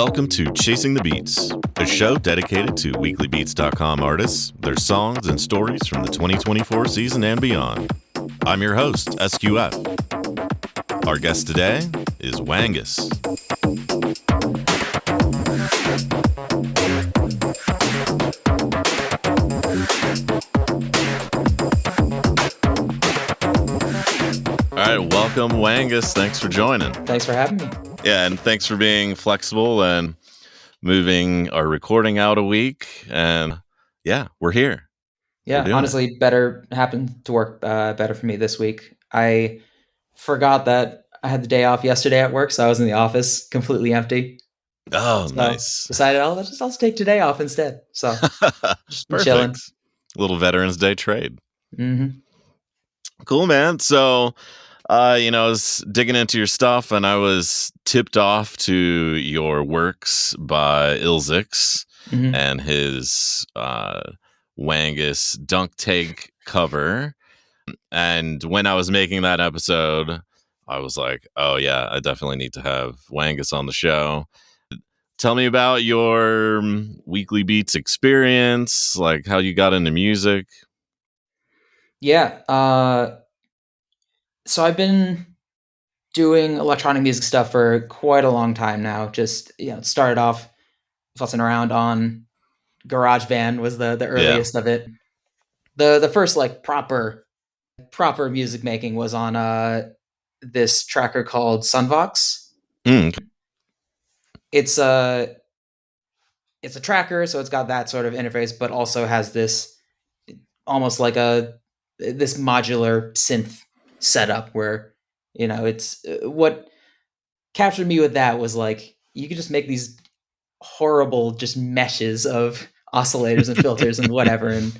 Welcome to Chasing the Beats, a show dedicated to weeklybeats.com artists, their songs, and stories from the 2024 season and beyond. I'm your host, SQF. Our guest today is Wangus. All right, welcome, Wangus. Thanks for joining. Thanks for having me. Yeah, and thanks for being flexible and moving our recording out a week. And yeah, we're here. Yeah, honestly, better happened to work better for me this week. I forgot that I had the day off yesterday at work, so I was in the office completely empty. Oh, so nice. Decided I'll just take today off instead. So just perfect. Chilling. Little Veterans Day trade. Mm-hmm. Cool, man. So, I was digging into your stuff, and I was tipped off to your works by Ilzix and his Wangus Dunk Tank cover. And when I was making that episode, I was like, oh yeah, I definitely need to have Wangus on the show. Tell me about your Weekly Beats experience, like how you got into music. Yeah. So I've been doing electronic music stuff for quite a long time now. Just, started off fussing around on GarageBand was the earliest of it. The first like proper music making was on this tracker called Sunvox. It's a tracker, so it's got that sort of interface, but also has this almost like this modular synth setup where it's what captured me with that was like you could just make these horrible just meshes of oscillators and filters and whatever, and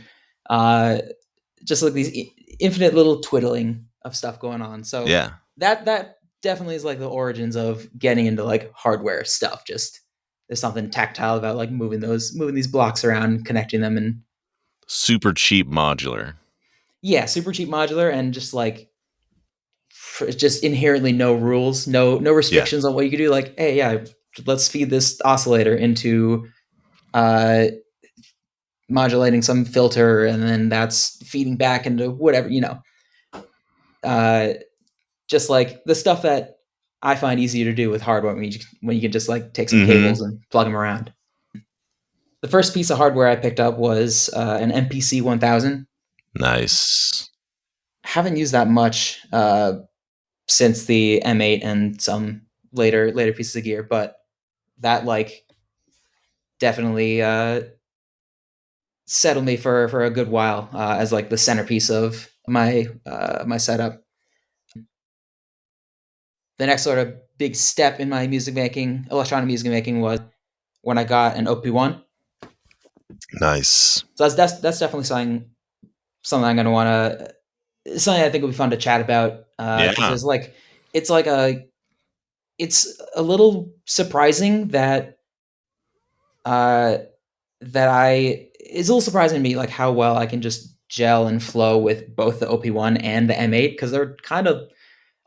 just like these infinite little twiddling of stuff going on. So yeah, that definitely is like the origins of getting into like hardware stuff. Just there's something tactile about like moving these blocks around, connecting them, and super cheap modular. Yeah, super cheap modular, and just like just inherently no rules, no restrictions on what you can do. Like, hey, yeah, let's feed this oscillator into modulating some filter, and then that's feeding back into whatever, just like the stuff that I find easier to do with hardware when you can just like take some cables and plug them around. The first piece of hardware I picked up was an MPC 1000. Nice. Haven't used that much since the M8 and some later pieces of gear, but that like definitely settled me for a good while as like the centerpiece of my my setup. The next sort of big step in my electronic music making, was when I got an OP1. Nice. So that's definitely something I'm going to want to, something I think would be fun to chat about. Because it's a little surprising that it's a little surprising to me like how well I can just gel and flow with both the OP1 and the M8, because they're kind of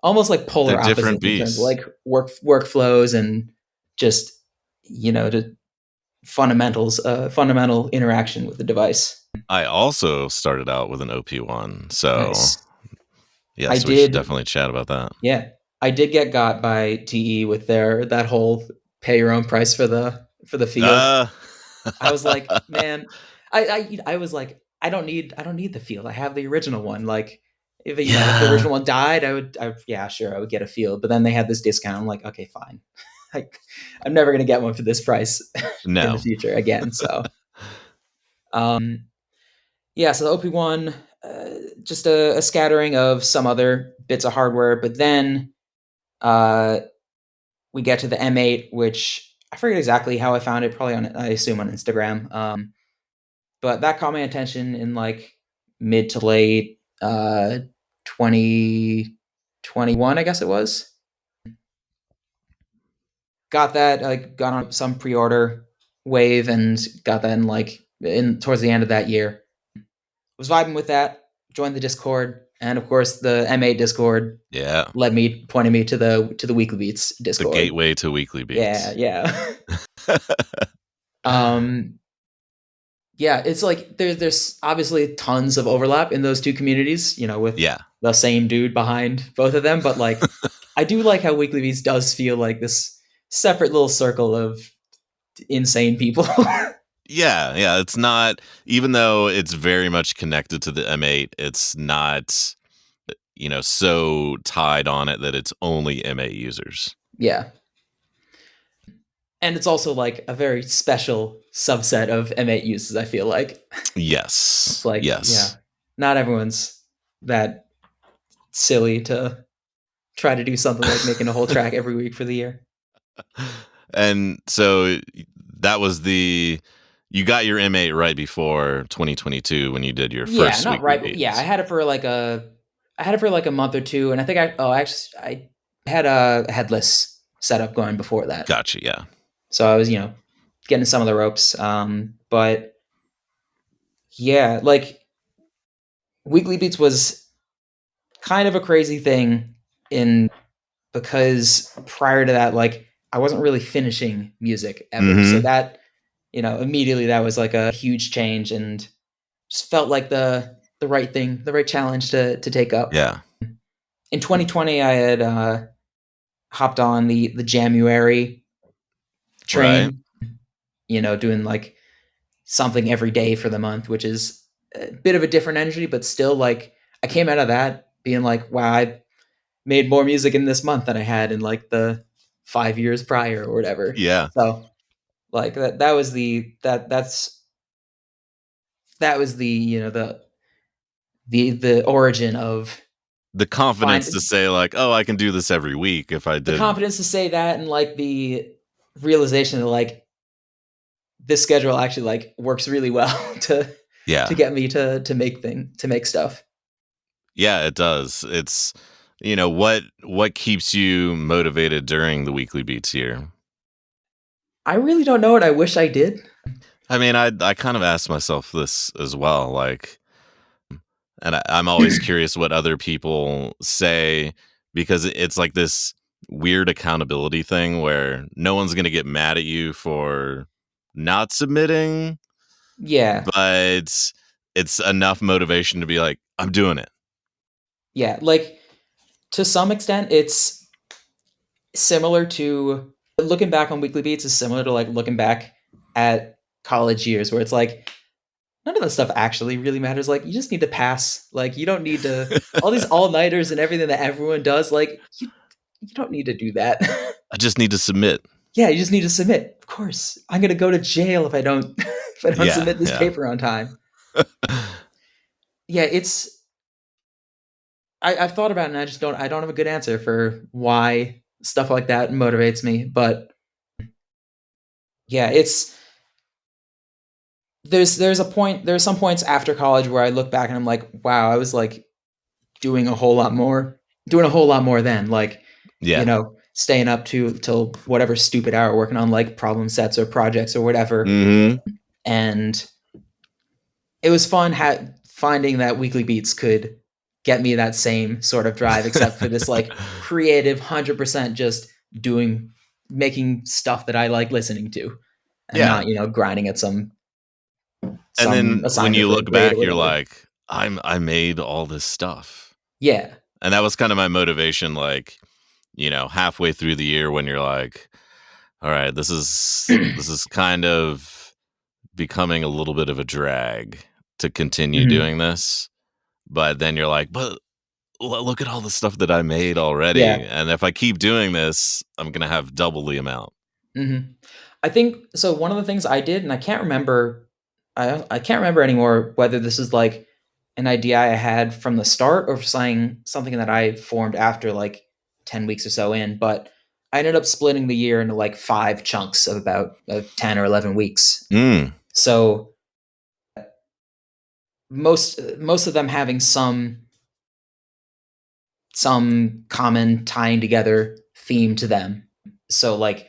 almost like polar opposites in terms of like workflows and just the fundamental interaction with the device. I also started out with an OP1, so nice. Yes, we should definitely chat about that. Yeah, I did get got by TE with that whole pay your own price for the field. I was like, man, I was like, I don't need the field. I have the original one. Like, if the original one died, I would get a field. But then they had this discount. I'm like, okay, fine. Like, I'm never gonna get one for this price in the future again. So, so the OP1, just a scattering of some other bits of hardware. But then we get to the M8, which I forget exactly how I found it. Probably I assume on Instagram. But that caught my attention in like mid to late 2021, I guess it was. Got that, like got on some pre-order wave and got that in towards the end of that year. Was vibing with that, joined the Discord, and of course the M8 Discord Yeah. pointed me to the Weekly Beats The Discord. gateway to Weekly Yeah, Beats. yeah. um, yeah, it's like there's obviously tons of overlap in those two communities, with Yeah. the same dude behind both of them. But like, I do like how Weekly Beats does feel like this separate little circle of insane people. Yeah, yeah, it's not, even though it's very much connected to the M8, it's not, so tied on it that it's only M8 users. Yeah. And it's also like a very special subset of M8 users, I feel like. It's Yes. like, yeah, Yes. not everyone's that silly to try to do something like making a whole track every week for the year. And so that was you got your M8 right before 2022 when you did your Yeah, first not Weekly right, but yeah, Beats. I had it for like a month or two, and I think I had a headless setup going before that, Gotcha, yeah. so I was getting some of the ropes. But yeah, like Weekly Beats was kind of a crazy thing in because prior to that, like I wasn't really finishing music ever, so Mhm. that immediately that was like a huge change and just felt like the right thing, the right challenge to take up. Yeah. In 2020, I had hopped on the January Right. train, doing like something every day for the month, which is a bit of a different energy, but still like I came out of that being like, wow, I made more music in this month than I had in like the 5 years prior or whatever. Yeah. So like that was that was the the origin of The confidence to find say like, "Oh, I can do this every week if I the did." confidence to say that, and like the realization that like this schedule actually like works really well to Yeah. get me to make stuff. Yeah, it does. It's what keeps you motivated during the Weekly Beats year? I really don't know, and I wish I did. I mean, I kind of asked myself this as well, like, and I'm always curious what other people say because it's like this weird accountability thing where no one's going to get mad at you for not submitting, Yeah, but it's enough motivation to be like, I'm doing it. yeah. Like to some extent, it's similar to looking back on Weekly Beats is similar to like looking back at college years, where it's like none of that stuff actually really matters. Like you just need to pass. Like you don't need to all these all nighters and everything that everyone does. Like you don't need to do that. I just need to submit. Yeah, you just need to submit. Of course, I'm gonna go to jail if I don't if I don't Yeah, submit this yeah. paper on time. Yeah, I've thought about it and I don't have a good answer for why stuff like that motivates me. But yeah, it's there's some points after college where I look back and I'm like, wow, I was like doing a whole lot more then. Like, Yeah. staying up till whatever stupid hour working on like problem sets or projects or whatever. Mhm. And it was fun finding that Weekly Beats could get me that same sort of drive, except for this like creative 100% just making stuff that I like listening to, and Yeah. not grinding at And some then when assignment you for a look grade or back, you're whatever. like, I made all this stuff. Yeah, And that was kind of my motivation, like, halfway through the year when you're like, all right, this is kind of becoming a little bit of a drag to continue hmm doing this. But then you're like, but look at all the stuff that I made already. yeah. And if I keep doing this, I'm gonna have double the amount. hmm I think so. One of the things I did, and I can't remember, I can't remember anymore whether this is like an idea I had from the start or something that I formed after like 10 weeks or so in. But I ended up splitting the year into like 5 chunks of about 10 or 11 weeks. Mm, So most of them having some common tying together theme to them. So like,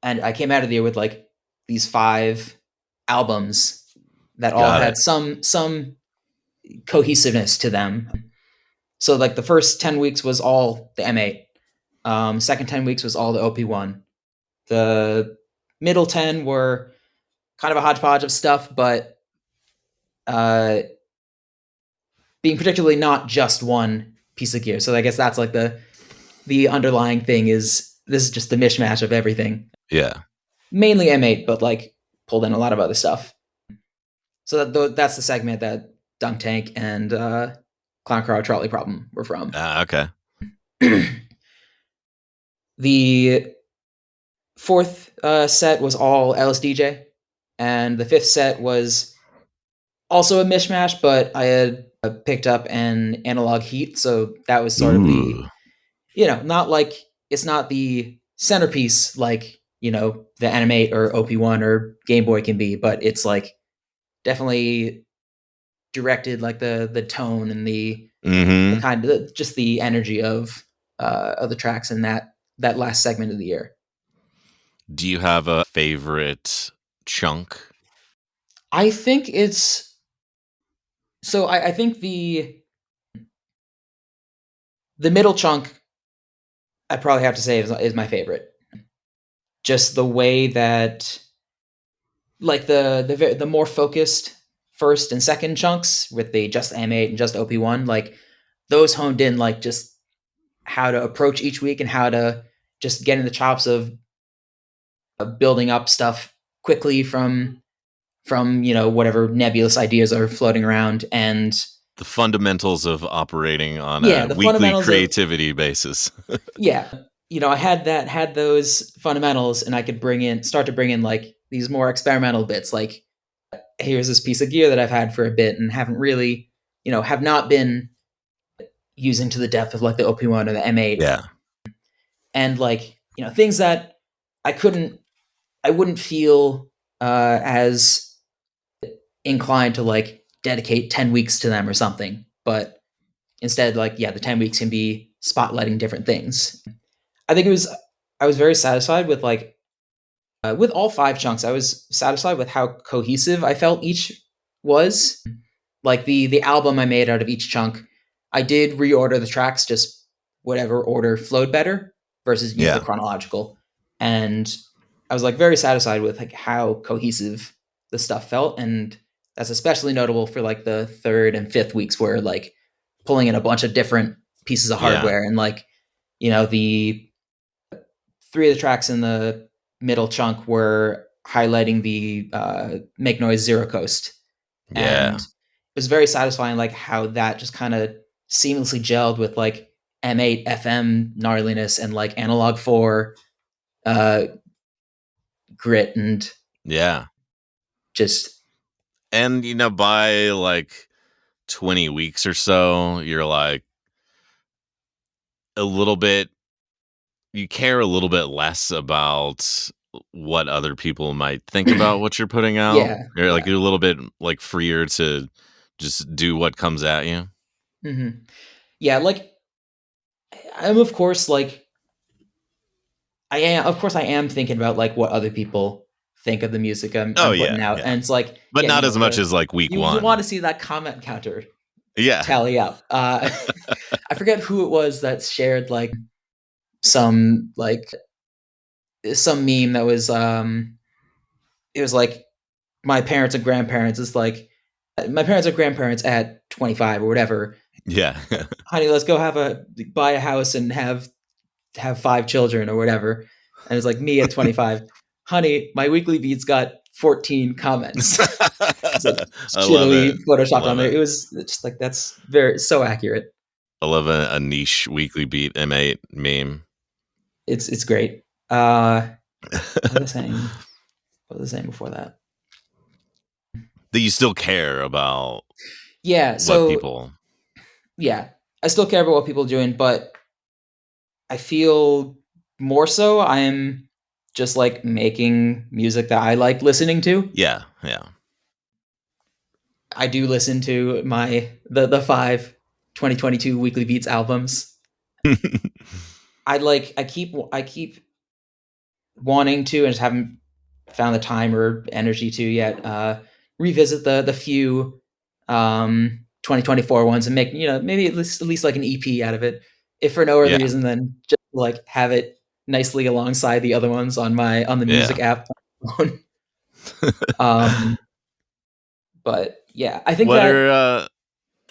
and I came out of the year with like these 5 albums that all got it. had some cohesiveness to them. So like the first 10 weeks was all the M8. Second 10 weeks was all the OP1. The middle 10 were kind of a hodgepodge of stuff, but being particularly not just one piece of gear. So I guess that's like the underlying thing is this is just the mishmash of everything. Yeah. Mainly M8, but like pulled in a lot of other stuff. So that's the segment that Dunk Tank and Clown Car Trolley Problem were from. Okay. The fourth set was all LSDJ, and the fifth set was also a mishmash, but I had picked up an analog heat, so that was sort of the, not like, it's not the centerpiece like, the Animate or OP1 or Game Boy can be, but it's like definitely directed like the tone and the kind of just the energy of the tracks in that last segment of the year. Do you have a favorite chunk? I think it's so I think the middle chunk I probably have to say is my favorite. Just the way that like the more focused first and second chunks with the just M8 and just OP1, like those honed in like just how to approach each week and how to just get in the chops of building up stuff quickly from whatever nebulous ideas are floating around, and the fundamentals of operating on the weekly fundamentals creativity basis. I had those fundamentals, and I could start to bring in like these more experimental bits, like here's this piece of gear that I've had for a bit and haven't really, have not been using to the depth of like the OP1 or the M8. Yeah. And like, things that I wouldn't feel as inclined to like dedicate 10 weeks to them or something. But instead, like, the 10 weeks can be spotlighting different things. I think I was very satisfied with like, with all 5 chunks, I was satisfied with how cohesive I felt each was. Like the album I made out of each chunk, I did reorder the tracks, just whatever order flowed better versus, the chronological. And I was like very satisfied with like how cohesive the stuff felt. And that's especially notable for like the third and fifth weeks where like pulling in a bunch of different pieces of hardware and like, the 3 of the tracks in the middle chunk were highlighting the Make Noise Zero Coast. And it was very satisfying, like how that just kind of seamlessly gelled with like M8 FM gnarliness and like Analog 4 grit and just. And by like 20 weeks or so, you're like you care a little bit less about what other people might think about what you're putting out. You're like you're a little bit like freer to just do what comes at you. Mm-hmm. Yeah, like I'm of course like I am thinking about like what other people think of the music I'm putting out, and it's like, but not as much as like week one. You want to see that comment counter, yeah, tally up. I forget who it was that shared like some meme that was it was like my parents and grandparents is like my parents and grandparents at 25 or whatever. Yeah, honey, let's go buy a house and have 5 children or whatever. And it's like me at 25, honey, my weekly beats got 14 comments. It's like shittily photoshopped on there. It was just like, that's so accurate. I love a niche weekly beat M8 meme. It's great. What was I saying? What was I saying before that? That you still care about. So people. Yeah, I still care about what people are doing, but I feel more so I'm just like making music that I like listening to. Yeah. I do listen to the 5 2022 Weekly Beats albums. I keep wanting to, and just haven't found the time or energy to yet, revisit the few 2024 ones and make, maybe at least like an EP out of it. If for no other Yeah. reason than just like have it nicely alongside the other ones on the Yeah. music app. um, but yeah, I think What that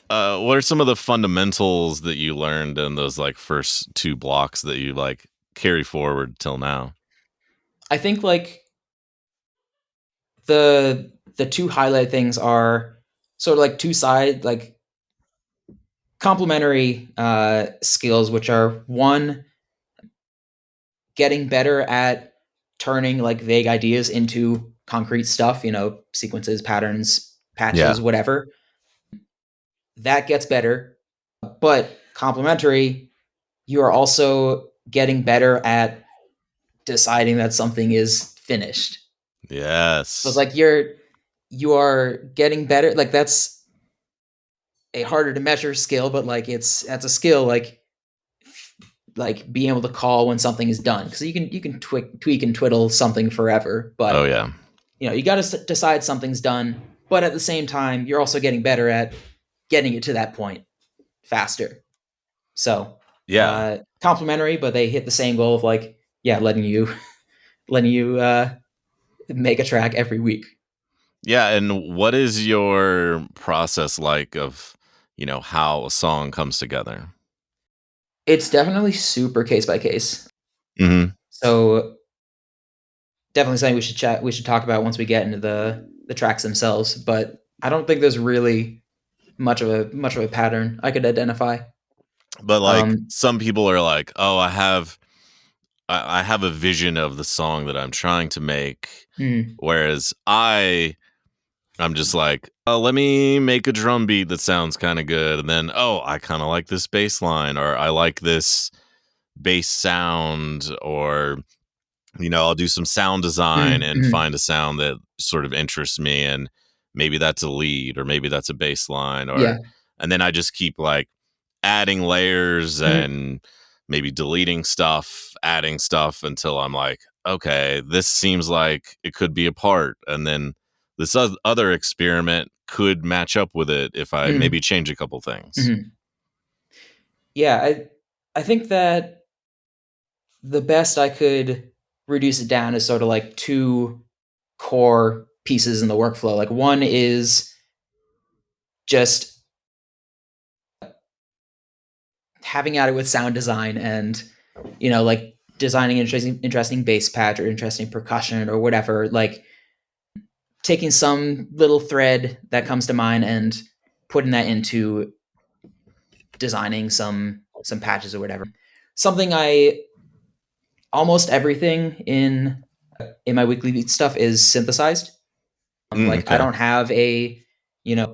are what are some of the fundamentals that you learned in those like first two blocks that you like carry forward till now? I think like the two highlight things are sort of like two side like complementary skills, which are one, getting better at turning like vague ideas into concrete stuff, sequences, patterns, Yeah. patches, whatever. That gets better. But complementary, you are also getting better at deciding that something is finished. So it's Yes. like you are getting better. Like that's a harder to measure skill, but like that's a skill like being able to call when something is done, because you can tweak and twiddle something forever, Oh but yeah. you got to decide something's done. But at the same time, you're also getting better at getting it to that point faster. So Yeah. complementary, but they hit the same goal of like, yeah, letting you make a track every week. Yeah, and what is your process like of, how a song comes together? It's definitely super case by case. Mhm. So definitely something we should talk about once we get into the tracks themselves. But I don't think there's really much of a pattern I could identify. But like Um, some people are like, "Oh, I have a vision of the song that I'm trying to make." mm, Whereas I'm just like, "Oh, let me make a drum beat that sounds kind of good." And then, "Oh, I kind of like this bass line or I like this bass sound or I'll do some sound design and mhm. find a sound that sort of interests me and maybe that's a lead or maybe that's a bass line Yeah. and then I just keep like adding layers Mhm, and maybe deleting stuff, adding stuff until I'm like, okay, this seems like it could be a part. And then this other experiment could match up with it if I mhm, maybe change a couple things. mhm. Yeah, I think that the best I could reduce it down is sort of like two core pieces in the workflow. Like one is just having at it with sound design and like designing interesting bass patch or interesting percussion or whatever, like taking some little thread that comes to mind and putting that into designing some patches or whatever. Something I almost everything in my weekly beat stuff is synthesized. Like I Okay. don't have a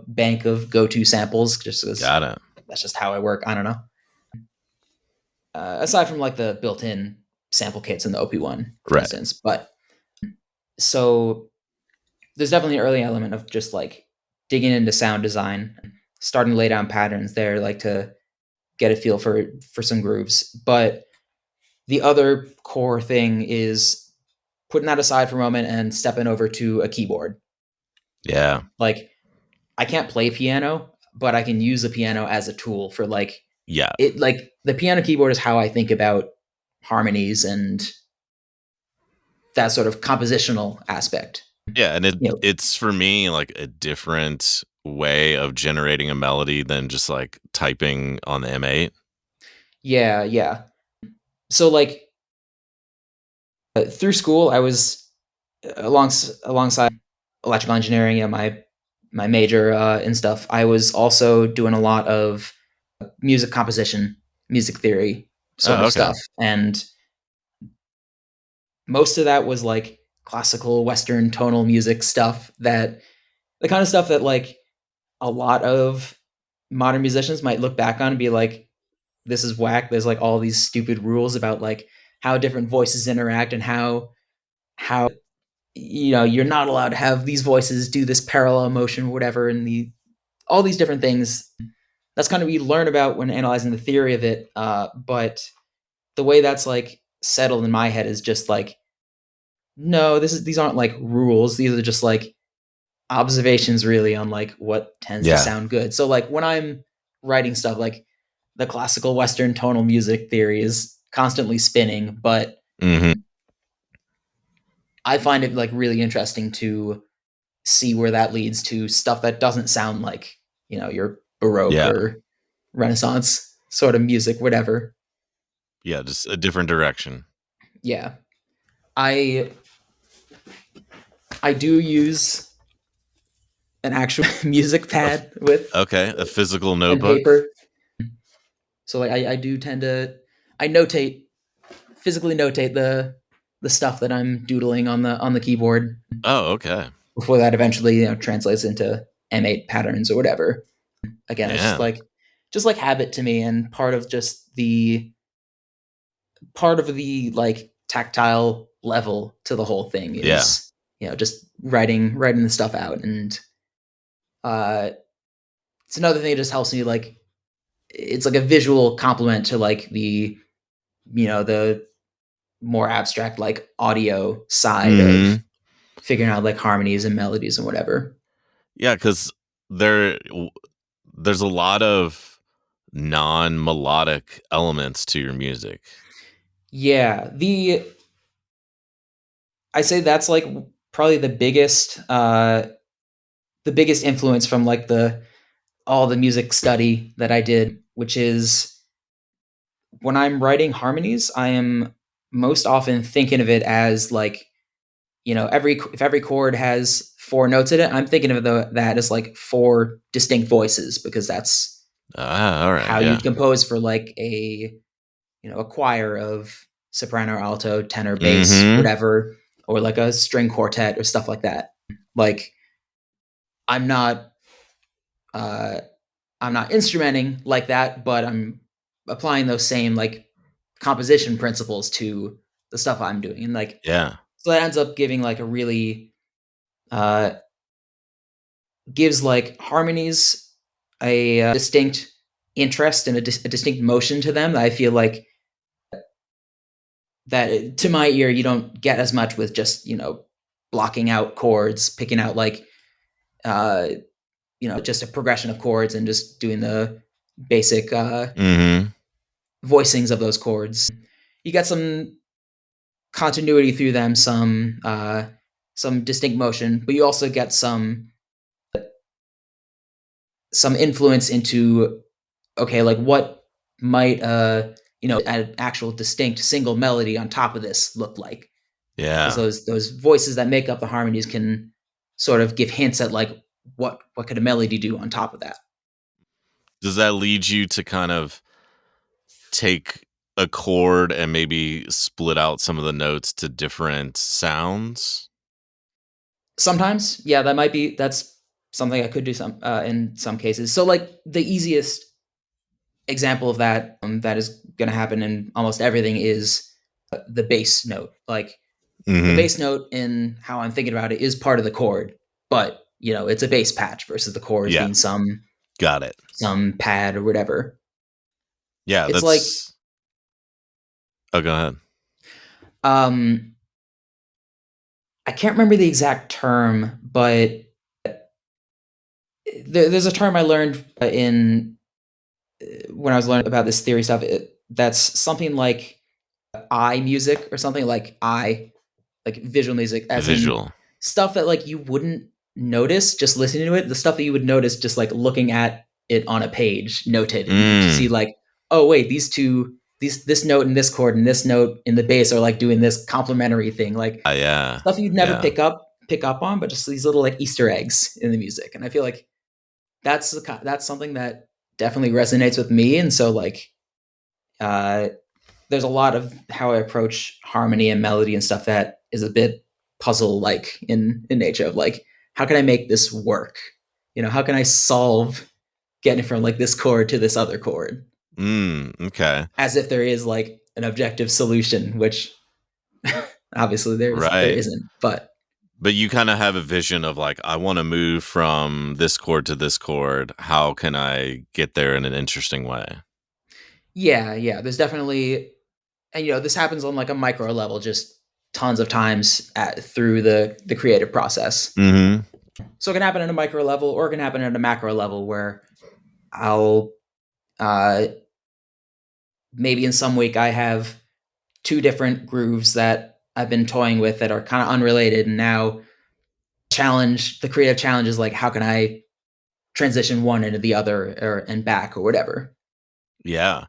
bank of go-to samples just because Got it. that's just how I work. I don't know. Aside from like the built-in sample kits in the OP1, for Right. instance. But so there's definitely an early element of just like digging into sound design, starting to lay down patterns there, like to get a feel for some grooves. But the other core thing is putting that aside for a moment and stepping over to a keyboard. Yeah. Like I can't play piano, but I can use the piano as a tool for like Yeah. it. Like the piano keyboard is how I think about harmonies and that sort of compositional aspect. Yeah, and You know, it's for me like a different way of generating a melody than just like typing on the M8. yeah, yeah. So like through school, I was alongside electrical engineering, my major and stuff. I was also doing a lot of music composition, music theory sort Oh, of okay. stuff, and most of that was like classical Western tonal music stuff. That the kind of stuff that like a lot of modern musicians might look back on and be like, "This is whack." There's like all these stupid rules about like how different voices interact and how you're not allowed to have these voices do this parallel motion or whatever, and all these different things. That's kind of what you learn about when analyzing the theory of it. But the way that's like settled in my head is just like, no, these aren't like rules. These are just like observations really on like what tends to Yeah. sound good. So like when I'm writing stuff, like the classical Western tonal music theory is constantly spinning, but I find it like really interesting to see where that leads to stuff that doesn't sound like, your Baroque Yeah. or Renaissance sort of music, whatever. Yeah, just a different direction. Yeah. I do use an actual music pad with Okay, a physical and notebook. paper. So like I do tend to physically notate the stuff that I'm doodling on the keyboard Oh, okay. before that eventually translates into M8 patterns or whatever. Again, it's Yeah. just like habit to me, and part of the like tactile level to the whole thing Yeah. is just writing the stuff out, and it's another thing that just helps me like it's like a visual complement to like the more abstract like audio side of figuring out like harmonies and melodies and whatever. Yeah, because there's a lot of non-melodic elements to your music. Yeah, I say that's like probably the biggest influence from like all the music study that I did, which is when I'm writing harmonies, I am most often thinking of it as like, if every chord has four notes in it, I'm thinking of that as like four distinct voices, because that's All right. how Yeah. you'd compose for like a choir of soprano, alto, tenor, bass, whatever, or like a string quartet or stuff like that. Like I'm not uh I'm not instrumenting like that, but I'm applying those same like composition principles to the stuff I'm doing. And like Yeah. so that ends up giving like a really uh gives like harmonies a distinct interest and a distinct motion to them that I feel like that to my ear you don't get as much with just blocking out chords, picking out like uh just a progression of chords and just doing the basic voicings of those chords. You get some continuity through them, some distinct motion, but you also get some influence into, okay, like what might an actual distinct single melody on top of this look like? Because Yeah. those voices that make up the harmonies can sort of give hints at like what could a melody do on top of that. Does that lead you to kind of take a chord and maybe split out some of the notes to different sounds? Sometimes, yeah, that's something I could do in some cases. So like the easiest example of that that is going to happen in almost everything is the bass note. Like the bass note in how I'm thinking about it is part of the chord, but it's a bass patch versus the chords Yeah. being Got it. some pad or whatever. Yeah, It's like that's Oh, go ahead. um I can't remember the exact term, but there's a term I learned in when I was learning about this theory stuff. That's something like eye music or something like like visual music, as in Visual. stuff that like you wouldn't notice just listening to it. The stuff that you would notice just like looking at it on a page, noted, and you see like, oh wait, this note and this chord and this note in the bass are like doing this complementary thing, like Yeah. stuff you'd never Yeah. pick up on, but just these little like Easter eggs in the music. And I feel like that's something that definitely resonates with me. And so like uh there's a lot of how I approach harmony and melody and stuff that is a bit puzzle like in nature, of like, how can I make this work? How can I solve getting from like this chord to this other chord? Okay. As if there is like an objective solution, which obviously there Right. isn't. But But you kind of have a vision of like, I want to move from this chord to this chord. How can I get there in an interesting way? yeah, there's definitely, and this happens on like a micro level, just tons of times through the creative process. So it can happen at a micro level, or it can happen at a macro level where I'll uh, maybe in some week I have two different grooves that I've been toying with that are kind of unrelated, and now the creative challenge is like, how can I transition one into the other, and back, or whatever. Yeah.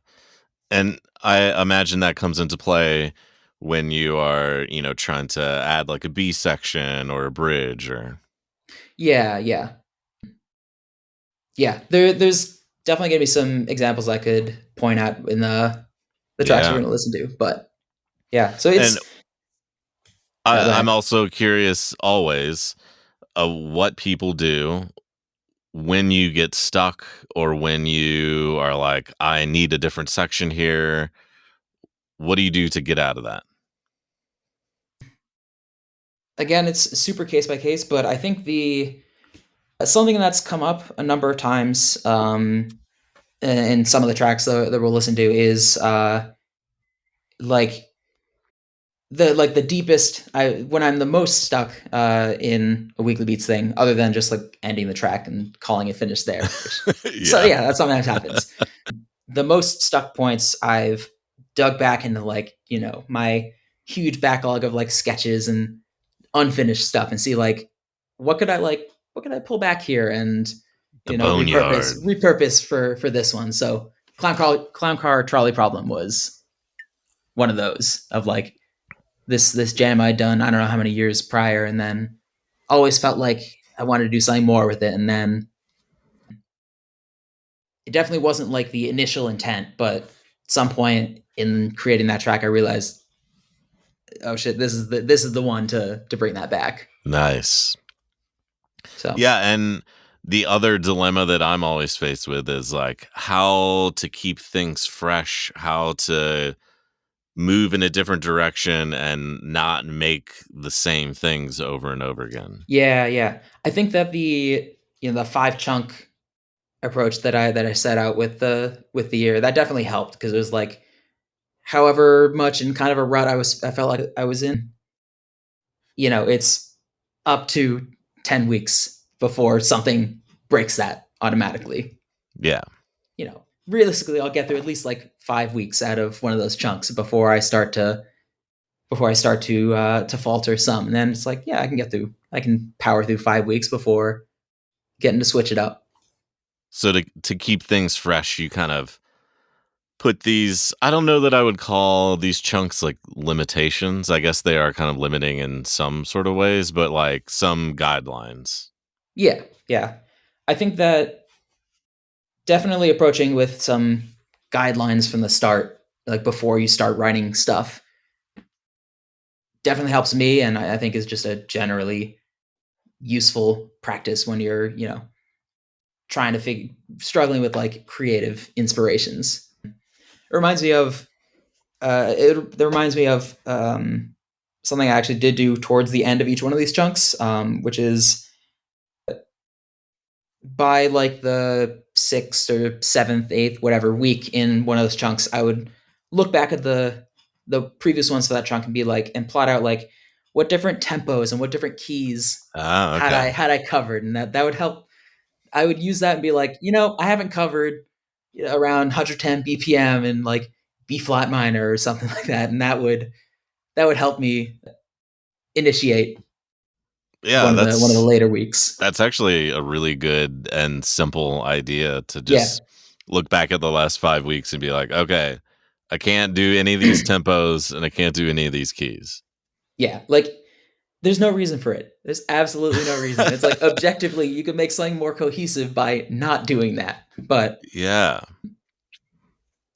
And I imagine that comes into play when you are, trying to add like a B section or a bridge or Yeah, yeah, yeah. There's definitely gonna be some examples I could point out in the tracks we're yeah. gonna listen to, but yeah. So And it's no, go I'm ahead. also curious always of what people do when you get stuck or when you are like, I need a different section here. What do you do to get out of that? Again, it's super case by case, but I think the something that's come up a number of times in some of the tracks that we'll listen to is like the deepest I when I'm the most stuck in a weekly beats thing, other than just like ending the track and calling it finished there. Which so Yeah. yeah, that's something that happens. The most stuck points I've dug back into like my huge backlog of like sketches and unfinished stuff and see like what could I like what could I pull back here and The repurpose boneyard. for this one. So clown car trolley problem was one of those of like this jam I'd done I don't know how many years prior, and then always felt like I wanted to do something more with it, and then it definitely wasn't like the initial intent, but at some point in creating that track I realized, oh shit, this is the one to bring that back. Nice. So Yeah, and the other dilemma that I'm always faced with is like how to keep things fresh, how to move in a different direction and not make the same things over and over again. yeah, yeah, I think that the 5 chunk approach that I set out with the year, that definitely helped, because it was like however much in kind of a rut I felt like I was in, it's up to 10 weeks before something breaks that automatically. Yeah. Realistically I'll get through at least like 5 weeks out of one of those chunks before I start to falter some, and then it's like, yeah, I can power through 5 weeks before getting to switch it up. So to keep things fresh, you kind of put these, I don't know that I would call these chunks like limitations. I guess they are kind of limiting in some sort of ways, but like some guidelines. Yeah, yeah, I think that definitely approaching with some guidelines from the start, like before you start writing stuff, definitely helps me, and I think is just a generally useful practice when you're trying to struggling with like creative inspirations. It reminds me of it reminds me of something I actually did do towards the end of each one of these chunks, which is by like the 6th or 7th, 8th, whatever week in one of those chunks, I would look back at the previous ones for that chunk and be like, and plot out like what different tempos and what different keys Ah, okay. had I covered, and that would help. I would use that and be like, I haven't covered around 110 BPM and like B flat minor or something like that, and that would help me initiate Yeah, one of the later weeks. that's actually a really good and simple idea to Yeah, just look back at the last 5 weeks and be like, "Okay, I can't do any of these tempos and I can't do any of these keys." yeah. Like, there's no reason for it. There's absolutely no reason. It's like objectively, you could make something more cohesive by not doing that. But Yeah.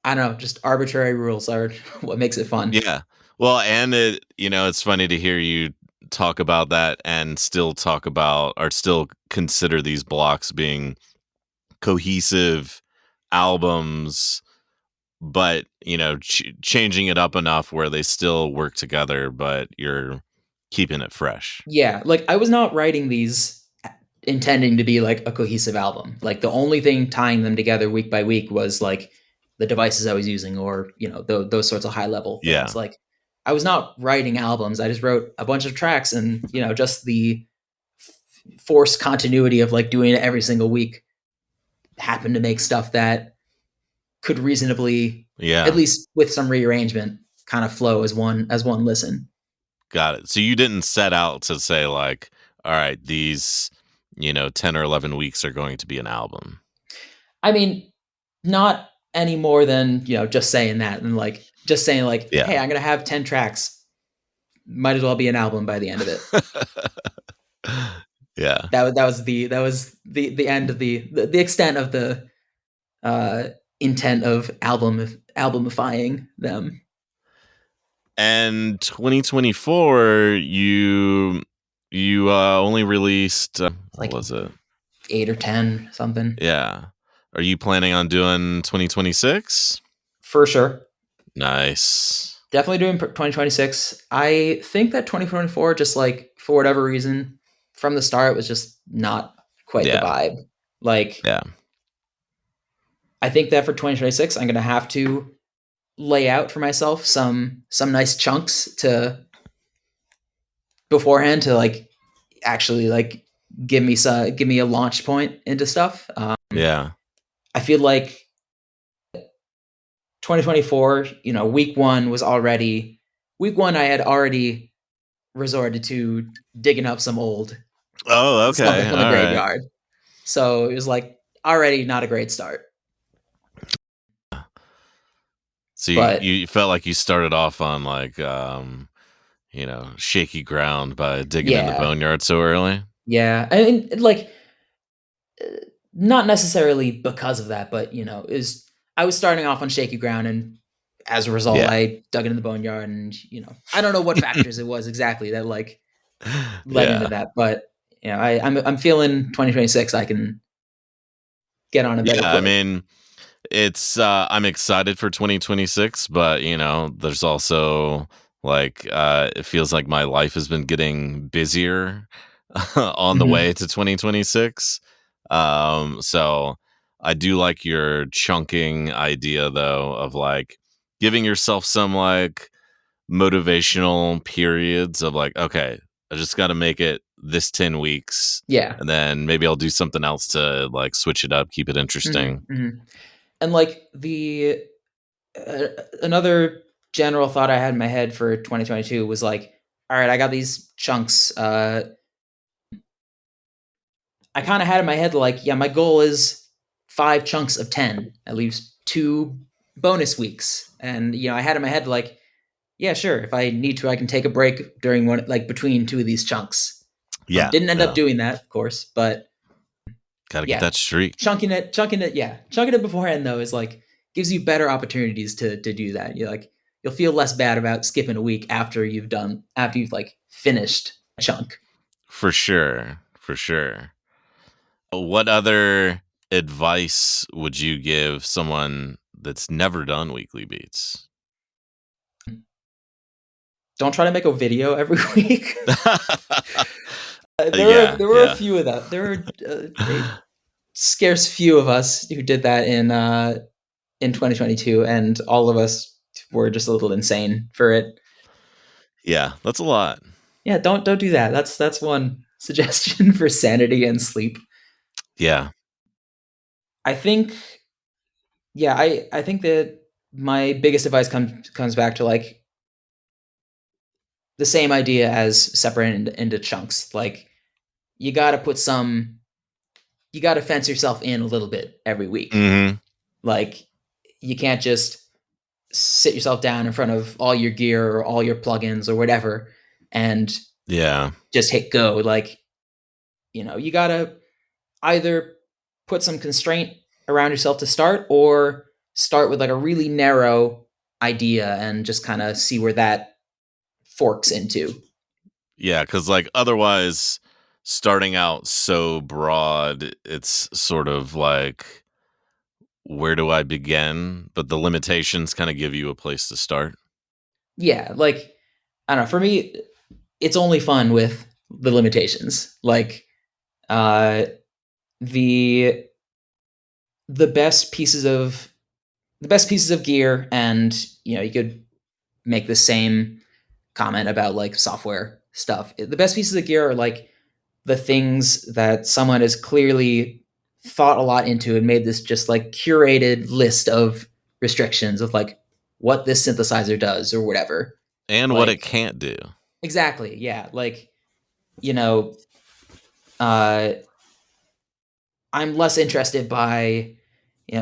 I don't know, just arbitrary rules are what makes it fun. Yeah. Well, and it's funny to hear you talk about that and still talk about or still consider these blocks being cohesive albums, but, changing it up enough where they still work together, but you're keeping it fresh. Yeah, like I was not writing these intending to be like a cohesive album. Like the only thing tying them together week by week was like the devices I was using, or those sorts of high level things. Yeah. Like I was not writing albums. I just wrote a bunch of tracks, and just forced continuity of like doing it every single week, happen to make stuff that could reasonably, at least with some rearrangement, kind of flow as one listen. Got it. So you didn't set out to say like, all right, these, 10 or 11 weeks are going to be an album. I mean, not any more than, just saying that and like just saying like, hey, I'm gonna have 10 tracks. Might as well be an album by the end of it. Yeah. That was the end of the extent of the intent of albumifying them. And 2024, you only released what was it? 8 or 10 something. Yeah. Are you planning on doing 2026? For sure. Nice. Definitely doing 2026. I think that 2024, just like for whatever reason, from the start was just not quite the vibe. Like, I think that for 2026, I'm gonna have to lay out for myself some nice chunks to beforehand to like actually like give me a launch point into stuff. I feel like 2024, week one I had already resorted to digging up some old stuff from the graveyard. Right. So it was like already not a great start. So you felt like you started off on like shaky ground by digging in the boneyard so early? Yeah. I mean, like not necessarily because of that, but I was starting off on shaky ground, and as a result, I dug into the boneyard, and I don't know what factors it was exactly that like led into that, but I'm feeling 2026. I can get on a better foot. I mean, it's I'm excited for 2026, but there's also like it feels like my life has been getting busier on the way to 2026. So I do like your chunking idea though of like giving yourself some like motivational periods of like, okay, I just got to make it this 10 weeks. Yeah. And then maybe I'll do something else to like switch it up, keep it interesting. And like another general thought I had in my head for 2022 was like, all right, I got these chunks. I kind of had in my head like, yeah, my goal is 5 chunks of 10. That leaves 2 bonus weeks. And I had in my head like, yeah, sure, if I need to, I can take a break during one, like between 2 of these chunks. Yeah. Didn't end up doing that, of course, but gotta get that streak. Chunking it beforehand though is like gives you better opportunities to do that. You'll feel less bad about skipping a week after you've like finished a chunk. For sure. What other advice would you give someone that's never done weekly beats? Don't try to make a video every week. There were a few of that. There were a scarce few of us who did that in 2022, and all of us were just a little insane for it. Yeah, that's a lot. Yeah, don't do that. That's one suggestion for sanity and sleep. Yeah. I think I think that my biggest advice comes back to like the same idea as separating into chunks. Like you got to fence yourself in a little bit every week. Like you can't just sit yourself down in front of all your gear or all your plugins or whatever and just hit go. Like you got to either put some constraint around yourself to start, or start with like a really narrow idea and just kind of see where that forks into. Yeah, because like otherwise starting out so broad, it's sort of like, where do I begin? But the limitations kind of give you a place to start. Yeah, like I don't know, for me it's only fun with the limitations. Like the best pieces of gear, and you could make the same comment about like software stuff. The best pieces of gear are like the things that someone has clearly thought a lot into and made this just like curated list of restrictions of like what this synthesizer does or whatever. And what it Like can't do. exactly, yeah. Like, you know, uh I'm less interested by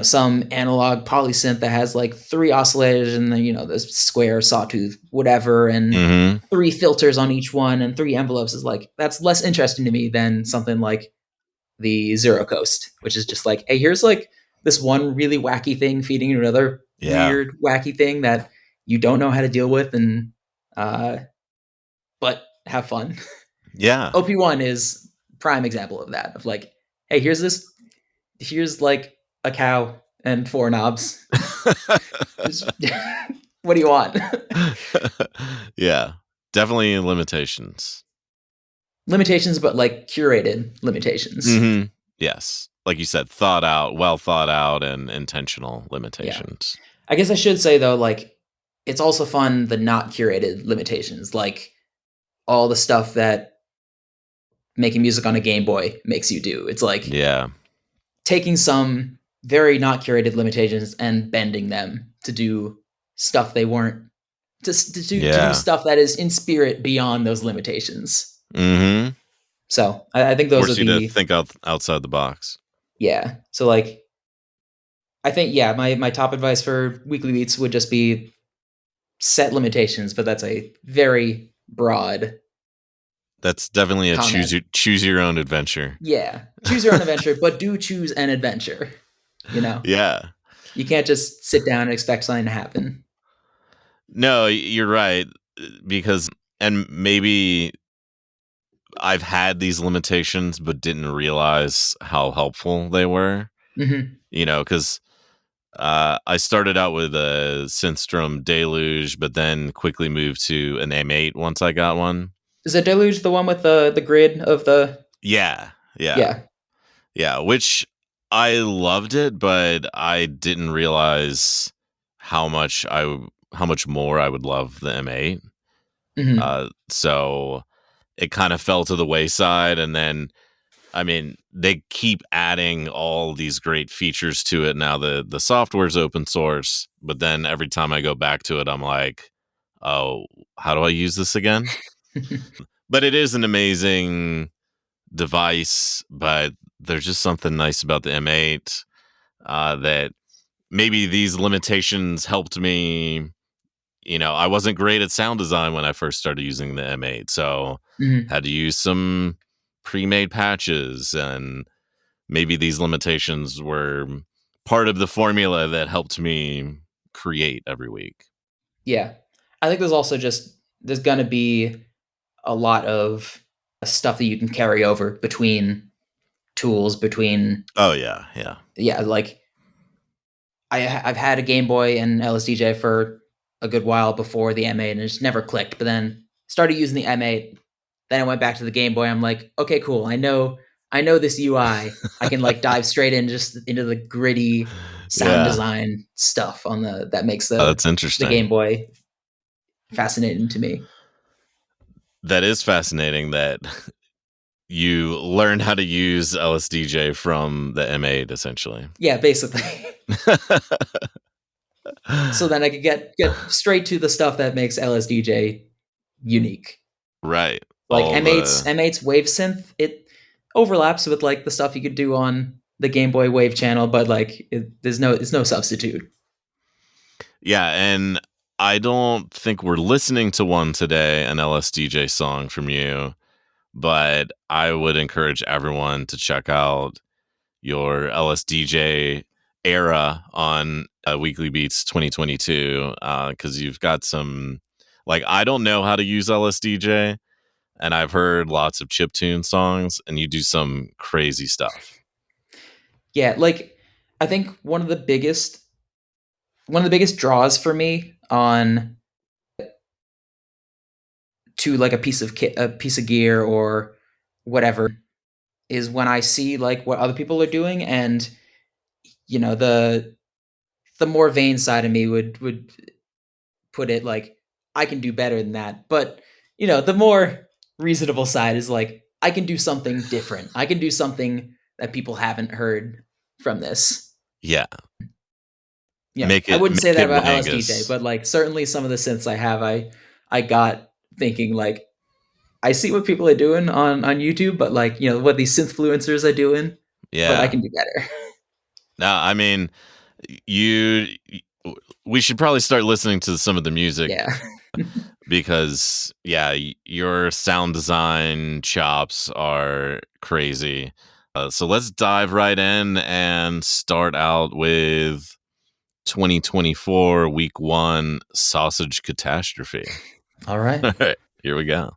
some analog polysynth that has like 3 oscillators and then the square sawtooth whatever and Mm-hmm. 3 filters on each one and 3 envelopes is like that's less interesting to me than something like the Zero Coast, which is just like, hey, here's like this one really wacky thing feeding into another Yeah. weird wacky thing that you don't know how to deal with and uh but have fun. Yeah. OP1 is prime example of that of like, hey, here's like a cow and 4 knobs. What do you want? Yeah. Definitely limitations. Limitations, but like curated limitations. Mm-hmm. Yes. Like you said, well thought out and intentional Yeah. limitations. I guess I should say though, like it's also fun the not curated limitations, like all the stuff that making music on a Game Boy makes you do. It's like Yeah. taking some very not curated limitations and bending them to do stuff they weren't to do Yeah. stuff that is in spirit beyond those limitations. Mm-hmm. So I think those are Force you to the think outside the box. yeah. So like I think yeah, my top advice for weekly beats would just be set limitations, but that's a very broad That's definitely a comment. choose your own adventure. Yeah. Choose your own adventure, but do choose an adventure. Yeah. You can't just sit down and expect something to happen. No, you're right. Because, and maybe I've had these limitations, but didn't realize how helpful they were, Mm-hmm. because I started out with a Synthstrom Deluge, but then quickly moved to an M8 once I got one. Is the Deluge the one with the grid of the Yeah. Yeah. yeah. Yeah. Which I loved it, but I didn't realize how much how much more I would love the M8. Mm-hmm. So it kind of fell to the wayside. And then, I mean, they keep adding all these great features to it now. The software's open source, but then every time I go back to it, I'm like, oh, how do I use this again? But it is an amazing device, but there's just something nice about the M8 that maybe these limitations helped me. I wasn't great at sound design when I first started using the M8, so Mm-hmm. had to use some pre-made patches, and maybe these limitations were part of the formula that helped me create every week. Yeah. I think there's gonna be a lot of stuff that you can carry over between tools, between Oh yeah, yeah. yeah, like I've had a Game Boy and LSDJ for a good while before the M8 and it just never clicked. But then started using the M8. Then I went back to the Game Boy. I'm like, okay, cool. I know this UI. I can like dive straight in just into the gritty sound Yeah. design stuff on that makes Oh, the that's interesting. Game Boy fascinating to me. That is fascinating that you learned how to use LSDJ from the M8 essentially. Yeah, basically. So then I could get straight to the stuff that makes LSDJ unique. Right. Like All M8's the M8's wave synth, it overlaps with like the stuff you could do on the Game Boy Wave channel, but like there's no substitute. Yeah, and I don't think we're listening to one today, an LSDJ song from you, but I would encourage everyone to check out your LSDJ era on Weekly Beats 2022 because you've got some, like, I don't know how to use LSDJ, and I've heard lots of chiptune songs, and you do some crazy stuff. Yeah, like I think one of the biggest draws for me on to like a piece of kit, a piece of gear or whatever is when I see like what other people are doing and the more vain side of me would put it like I can do better than that. But the more reasonable side is like I can do something different. I can do something that people haven't heard from this. Yeah. Yeah, I wouldn't say make that it about LSDJ, wangus. but like certainly some of the synths I have, I got thinking like I see what people are doing on YouTube, but like what these synthfluencers are doing, but I Yeah. can do better. No, I mean, you. We should probably start listening to some of the music Yeah. because, yeah, your sound design chops are crazy. So let's dive right in and start out with 2024 week 1 sausage catastrophe. All right. All right, here we go.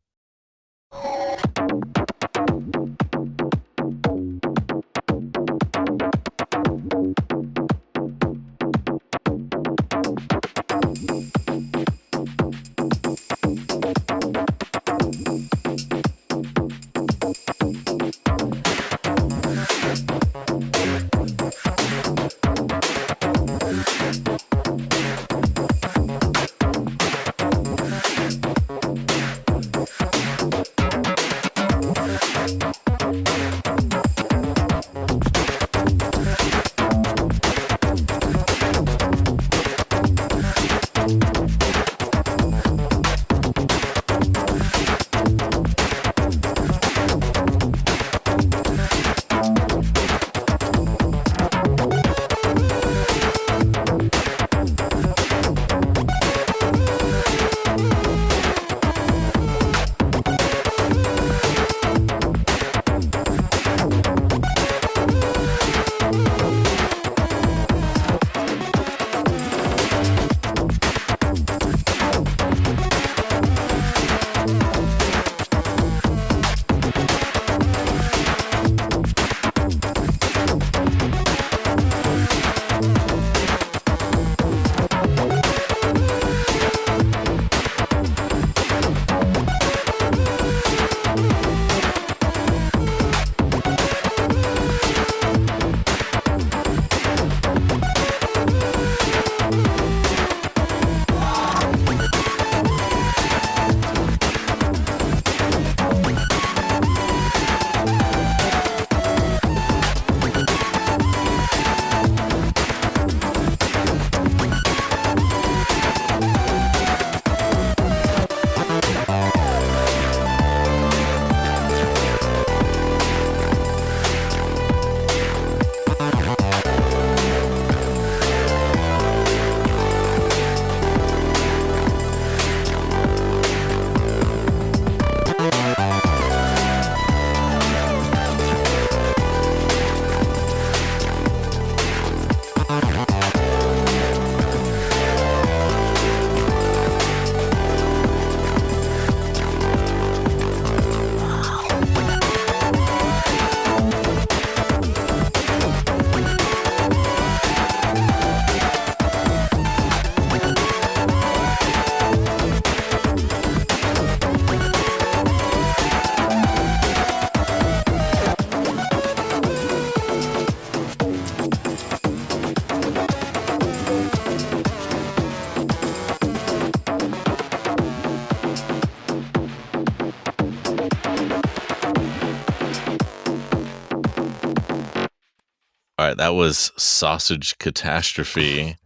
All right, that was Sausage Catastrophe.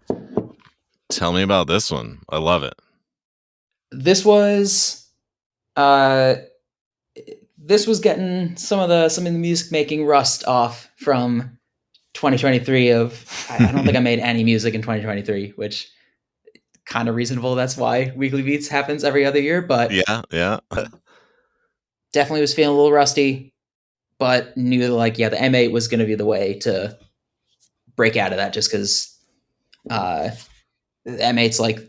Tell me about this one. I love it. This was uh this was getting some of the music making rust off from 2023 of I don't think I made any music in 2023, which kind of reasonable. That's why Weekly Beats happens every other year, but Yeah. definitely was feeling a little rusty, but knew that like, yeah, the M8 was going to be the way to break out of that just because the M8's like,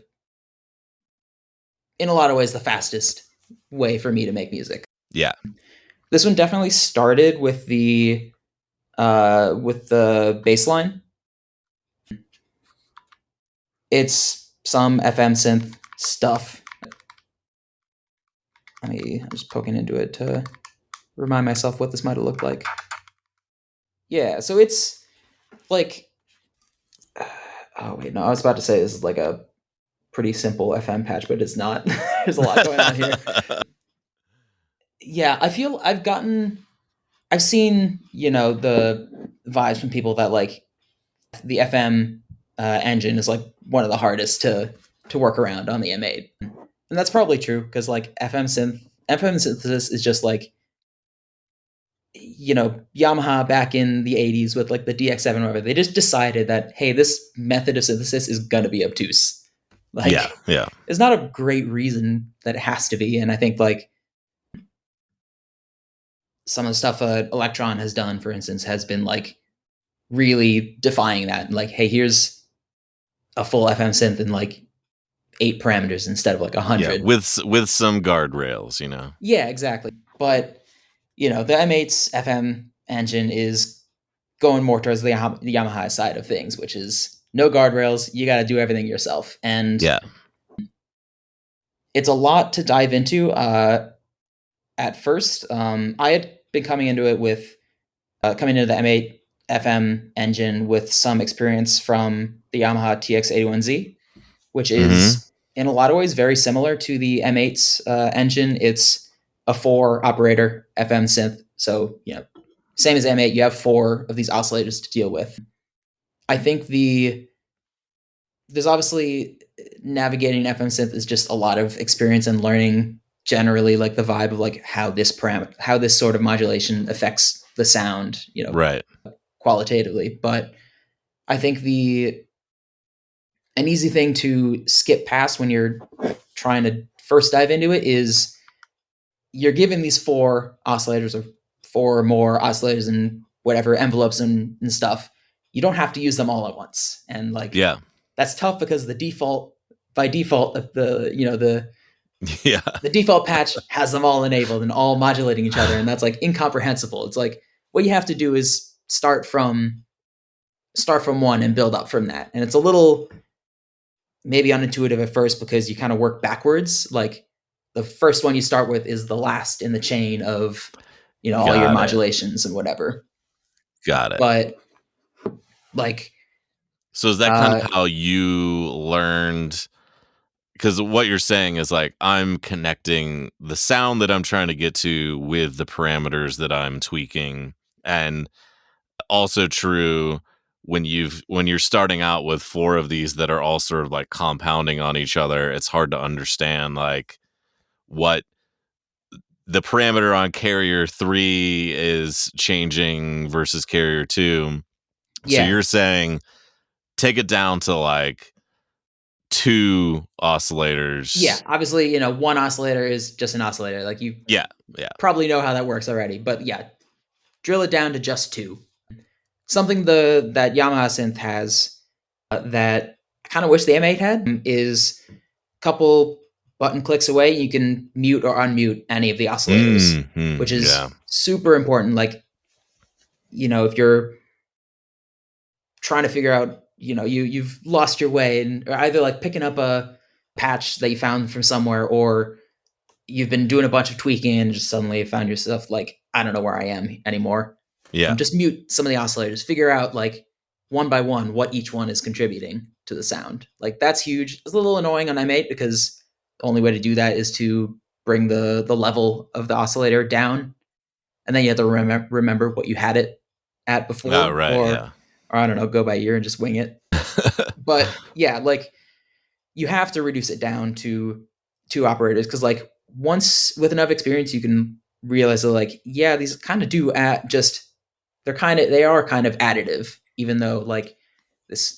in a lot of ways, the fastest way for me to make music. Yeah. This one definitely started with the bass line. It's some FM synth stuff. I'm just poking into it to remind myself what this might have looked like. Yeah, so it's like, oh wait, no, I was about to say this is like a pretty simple FM patch, but it's not. There's a lot going on here. Yeah, I feel I've seen, the vibes from people that like the FM engine is like one of the hardest to work around on the M8, and that's probably true because like FM synthesis is just like, Yamaha back in the 80s with like the DX7 or whatever. They just decided that, hey, this method of synthesis is gonna be obtuse. Yeah, Like, yeah, there's not a great reason that it has to be, and I think like some of the stuff Electron has done, for instance, has been like really defying that. Like, hey, here's a full FM synth in like 8 parameters instead of like yeah. 100. With some guardrails, you know. Yeah, exactly. But the M8's FM engine is going more towards the Yamaha side of things, which is no guardrails. You got to do everything yourself, and Yeah. it's a lot to dive into. At first, I had been coming into it with coming into the M8 FM engine with some experience from the Yamaha TX81Z, which Mm-hmm. is in a lot of ways very similar to the M8's engine. It's a 4 operator FM synth, so same as M8, you have 4 of these oscillators to deal with. I think there's obviously navigating FM synth is just a lot of experience and learning generally like the vibe of like how this sort of modulation affects the sound, Right. qualitatively. But I think an easy thing to skip past when you're trying to first dive into it is you're given these 4 oscillators or 4 or more oscillators and whatever envelopes and stuff. You don't have to use them all at once. And like, Yeah. that's tough because by default, the Yeah. the default patch has them all enabled and all modulating each other, and that's like incomprehensible. It's like what you have to do is start from one and build up from that. And it's a little maybe unintuitive at first because you kind of work backwards. Like the first one you start with is the last in the chain of all your Got it. modulations and whatever. Got it. But like, so is that kind of how you learned? Because what you're saying is like I'm connecting the sound that I'm trying to get to with the parameters that I'm tweaking, and also true when you're starting out with 4 of these that are all sort of like compounding on each other. It's hard to understand like what the parameter on carrier 3 is changing versus carrier 2. So yeah, you're saying take it down to like 2 oscillators. yeah, obviously, one oscillator is just an oscillator. Like you Yeah. Yeah. probably know how that works already, but yeah, drill it down to just 2. Something that Yamaha synth has that I kind of wish the M8 had is a couple button clicks away. You can mute or unmute any of the oscillators, which Yeah. is super important. Like, if you're trying to figure out, you've lost your way and or either like picking up a patch that you found from somewhere, or you've been doing a bunch of tweaking and just suddenly found yourself like, I don't know where I am anymore. Yeah. Just mute some of the oscillators, figure out like one by one what each one is contributing to the sound. Like that's huge. It's a little annoying on M8 because the only way to do that is to bring the level of the oscillator down, and then you have to remember what you had it at Oh, before, right. Yeah. or I don't know, go by ear and just wing it. But yeah, like you have to reduce it down to 2 operators because like once with enough experience you can realize that like, yeah, these kind of do they are kind of additive, even though like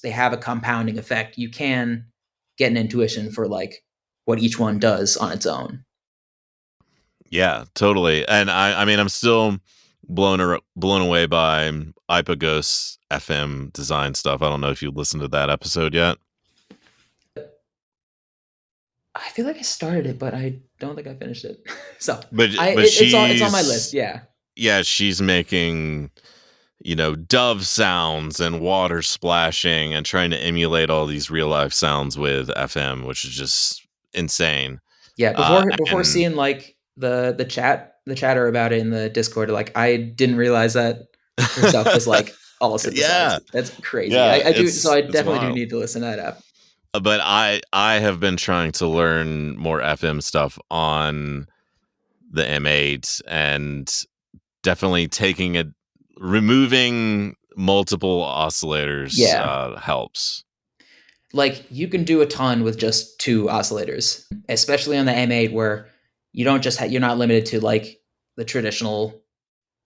they have a compounding effect. You can get an intuition for like what each one does on its own. Yeah, totally. And I mean, I'm still blown away by Ipagos FM design stuff. I don't know if you listened to that episode yet. I feel like I started it, but I don't think I finished it. So But it's on my list. Yeah, she's making dove sounds and water splashing and trying to emulate all these real life sounds with FM, which is just insane. yeah. Before And seeing like the chatter about it in the Discord, like I didn't realize that her stuff was like all yeah, synthesized. That's crazy. yeah, I do. So I it's definitely do wild. need to listen to that app. But I have been trying to learn more FM stuff on the M8, and definitely removing multiple oscillators helps. Like, you can do a ton with just 2 oscillators, especially on the M8, where you don't just you're not limited to like the traditional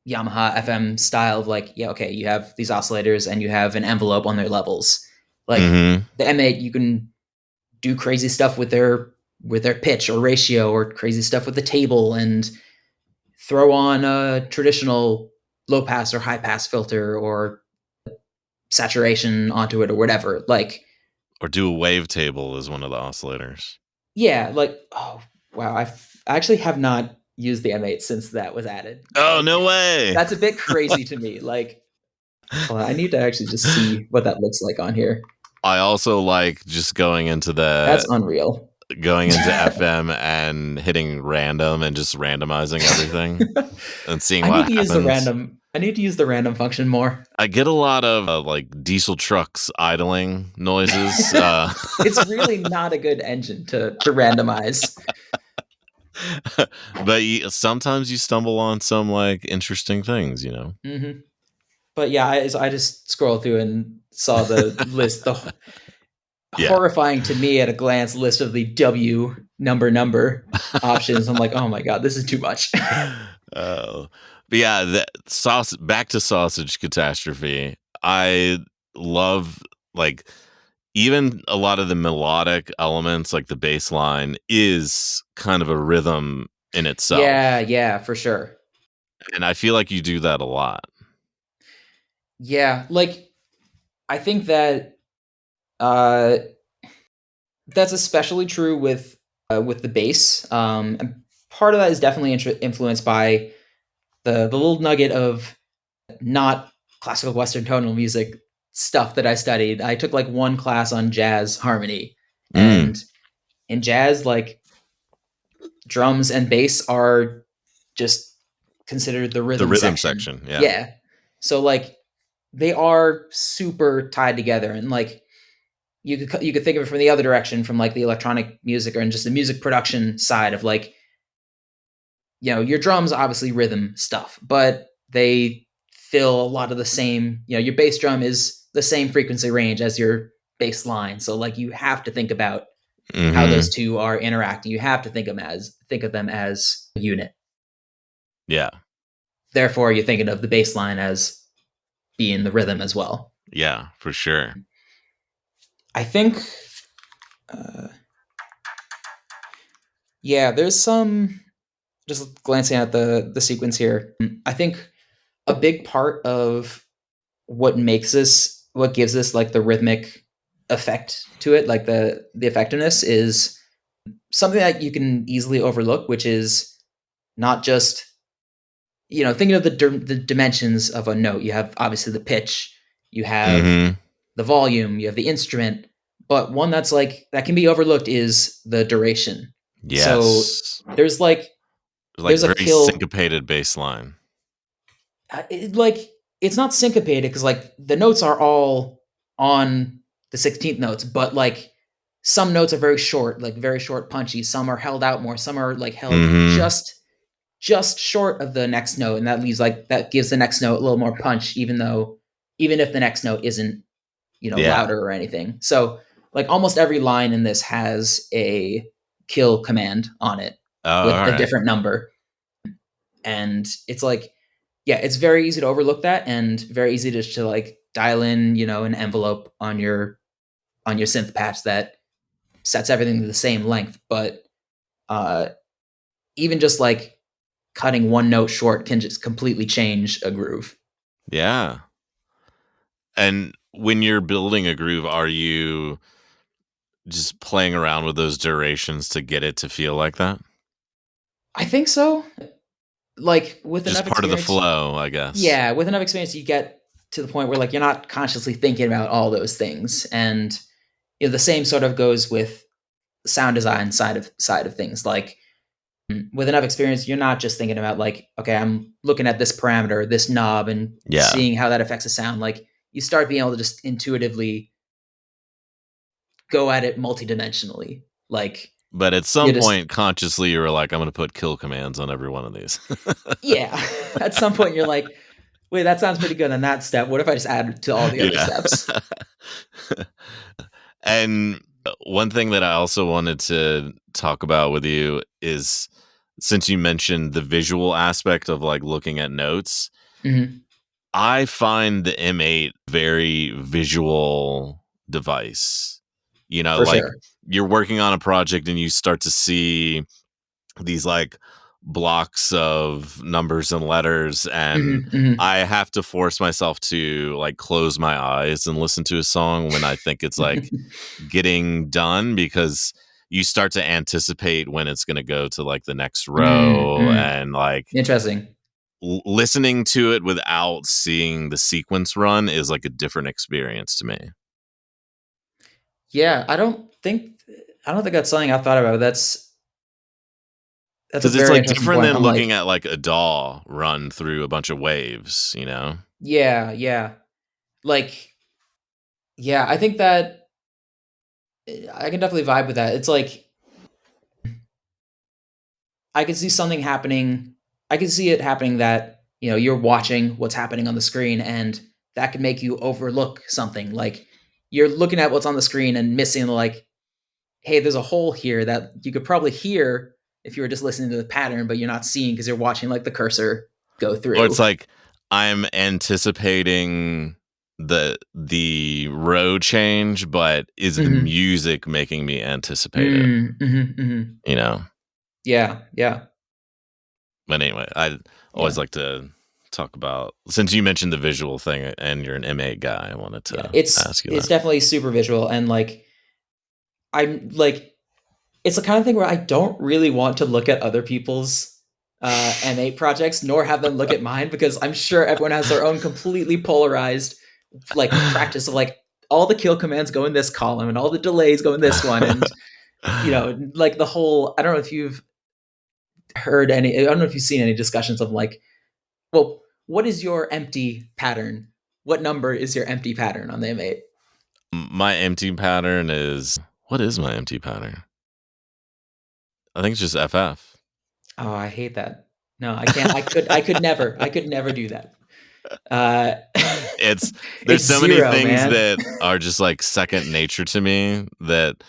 Yamaha FM style of like, yeah, okay, you have these oscillators and you have an envelope on their levels. Like the M8, you can do crazy stuff with their pitch or ratio, or crazy stuff with the table, and throw on a traditional low pass or high pass filter or saturation onto it or whatever. Like, or do a wavetable as one of the oscillators. Yeah, like, oh wow, I actually have not used the M8 since that was added. Oh, like, no way! That's a bit crazy to me. Like, hold on, I need to actually just see what that looks like on here. I also like just going into That's unreal. FM and hitting random and just randomizing everything and seeing what happens. I need to use the random function more. I get a lot of like diesel trucks idling noises. It's really not a good engine to randomize. But sometimes you stumble on some like interesting things, you know. Mm-hmm. But yeah, I just scrolled through and saw the list, horrifying to me at a glance list of the W number options. I'm like, oh my god, this is too much. Oh, but yeah, back to Sausage Catastrophe. I love, like, even a lot of the melodic elements, like the bass line, is kind of a rhythm in itself. Yeah, for sure. And I feel like you do that a lot. Yeah, like, I think that that's especially true with the bass. And part of that is definitely influenced by the little nugget of not classical Western tonal music stuff that I studied. I took like one class on jazz harmony, and in jazz, like, drums and bass are just considered the rhythm section. Yeah. So like, they are super tied together, and like, you could think of it from the other direction, from like the electronic music or just the music production side of like, your drums obviously rhythm stuff, but they fill a lot of the same, your bass drum is the same frequency range as your bass line. So like, you have to think about how those two are interacting. You have to think of them as a unit. Yeah. Therefore, you're thinking of the bass line as being the rhythm as well. Yeah, for sure. I think, there's some, just glancing at the sequence here, I think a big part of what gives this like the rhythmic effect to it, like the effectiveness, is something that you can easily overlook, which is not just, thinking of the dimensions of a note. You have obviously the pitch, you have the volume, you have the instrument, but one that's like, that can be overlooked is the duration. Yes. So there's there's a very syncopated bass line. It's not syncopated because like the notes are all on the 16th notes, but like some notes are very short, punchy. Some are held out more. Some are like held just short of the next note, and that gives the next note a little more punch, even if the next note isn't louder or anything. So like, almost every line in this has a kill command on it with a different number, and it's like, it's very easy to overlook that, and very easy to like dial in, an envelope on your synth patch that sets everything to the same length. But even just like cutting one note short can just completely change a groove. Yeah. And when you're building a groove, are you just playing around with those durations to get it to feel like that? I think so. Like, with just enough part of the flow, I guess. Yeah, with enough experience, you get to the point where like, you're not consciously thinking about all those things. And the same sort of goes with the sound design side of things. Like, with enough experience, you're not just thinking about like, okay, I'm looking at this parameter, this knob, and seeing how that affects the sound. Like, you start being able to just intuitively go at it multidimensionally. Like, But at You some just point, consciously, you were like, "I'm gonna put kill commands on every one of these." yeah. At some point, you're like, "Wait, that sounds pretty good on that step. What if I just add it to all the other Yeah. steps?" And one thing that I also wanted to talk about with you is, since you mentioned the visual aspect of, like, looking at notes, Mhm. I find the M8 very visual device. You know, For like, sure. you're working on a project and you start to see these, like, blocks of numbers and letters, and Mhm, mhm. I have to force myself to, like, close my eyes and listen to a song when I think it's, like, getting done, because you start to anticipate when it's gonna go to, like, the next Mm, row, mm. and, like, Interesting. listening to it without seeing the sequence run is, like, a different experience to me. Yeah, I don't think that's something I've thought about. That's a Because it's, very like, interesting different point. than I'm like, looking at, like, a DAW run through a bunch of waves, you know? yeah, yeah. Like, yeah, I think that I can definitely vibe with that. It's like I could see something happening. I could see it happening that, you're watching what's happening on the screen and that could make you overlook something. Like you're looking at what's on the screen and missing like, hey, there's a hole here that you could probably hear if you were just listening to the pattern, but you're not seeing because you're watching like the cursor go Or it's through. like, I'm anticipating the row change, but is the Mhm. music making me anticipate it, Mm, mhm, mhm. you know? Yeah, yeah, But anyway, I always yeah, like to talk about, since you mentioned the visual thing and you're an M8 guy, I wanted yeah. to It's ask you it's that. definitely super visual and like I'm like it's the kind of thing where I don't really want to look at other people's M8 projects nor have them look at mine because I'm sure everyone has their own completely polarized like practice of like all the kill commands go in this column and all the delays go in this one and like the whole I don't know if you've heard any I don't know if you've seen any discussions of like well what is your empty pattern? What number is your empty pattern on the M8? My empty pattern is, what is my empty pattern? I think it's just FF. Oh, I hate that. No, I can't. I could never do that. Uh, It's it's there's so many 0, things man. that are just, like, second nature to me that,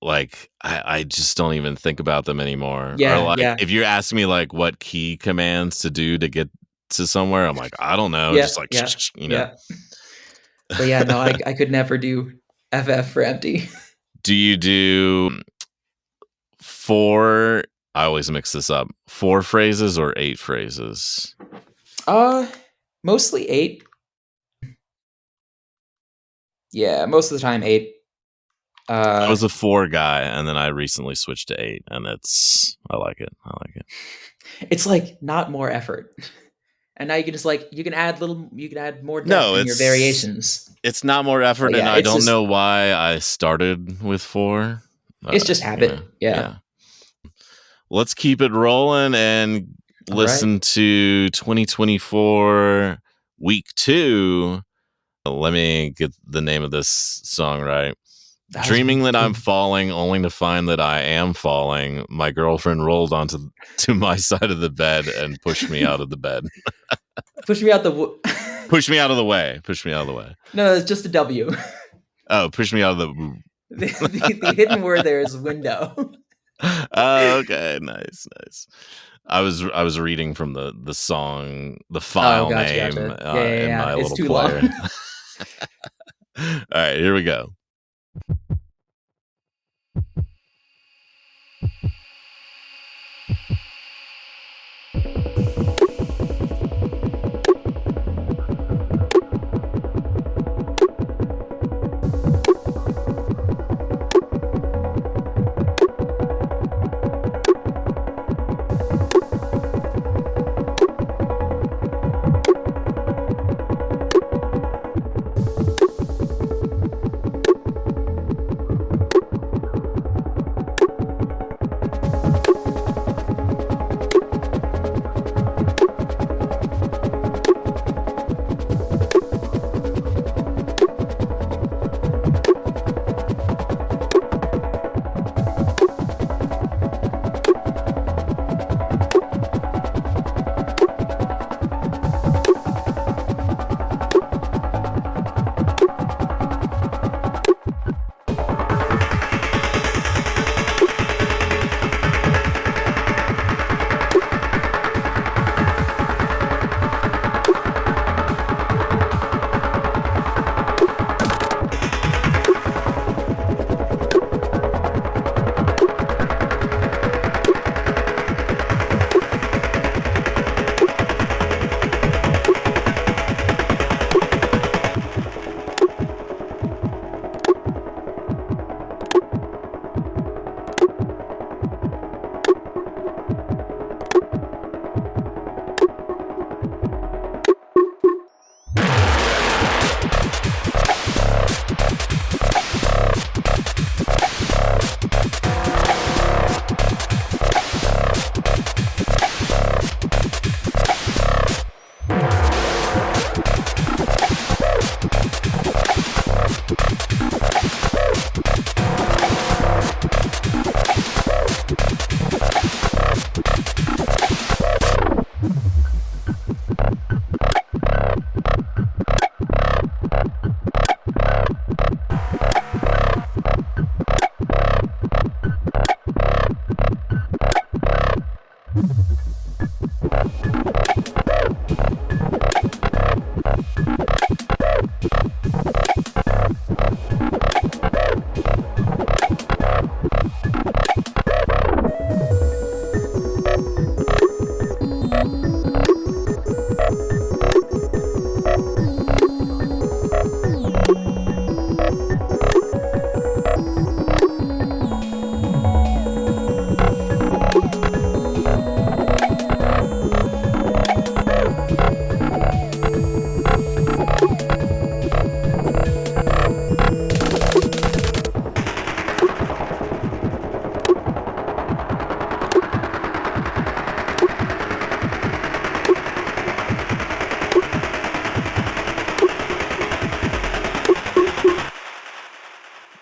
like, I just don't even think about them anymore. Or, Yeah, like, yeah, if you're asking me, like, what key commands to do to get to somewhere, I'm like, "I don't know," yeah, just like, yeah, you know? yeah. But yeah, no, I could never do FF for empty. Do you do 4, I always mix this up, 4 phrases or 8 phrases? Uh, mostly 8. Yeah, most of the time 8. I Uh, was a 4 guy, and then I recently switched to 8, and I like it, I like it. it's like not more effort. And now you can just like you can add more depth No, in your variations. it's not more effort, But and yeah, I don't know why I started with 4, it's just you know, habit. Yeah. yeah. Let's keep it rolling and All right. listen to 2024 week 2. Let me get the name of this song right. That was Dreaming week that I'm 2. falling, only to find that I am falling. My girlfriend rolled onto to my side of the bed and pushed me out of the bed. Push me out the Push me out of the way. Push me out of the way. No, it's just a W. Oh, push me out of the. The hidden word there is window. Oh, okay, nice, nice. I was reading from the song, the Oh, file gotcha, name gotcha. Yeah, yeah, in yeah. my It's little too long. player. All right, here we go.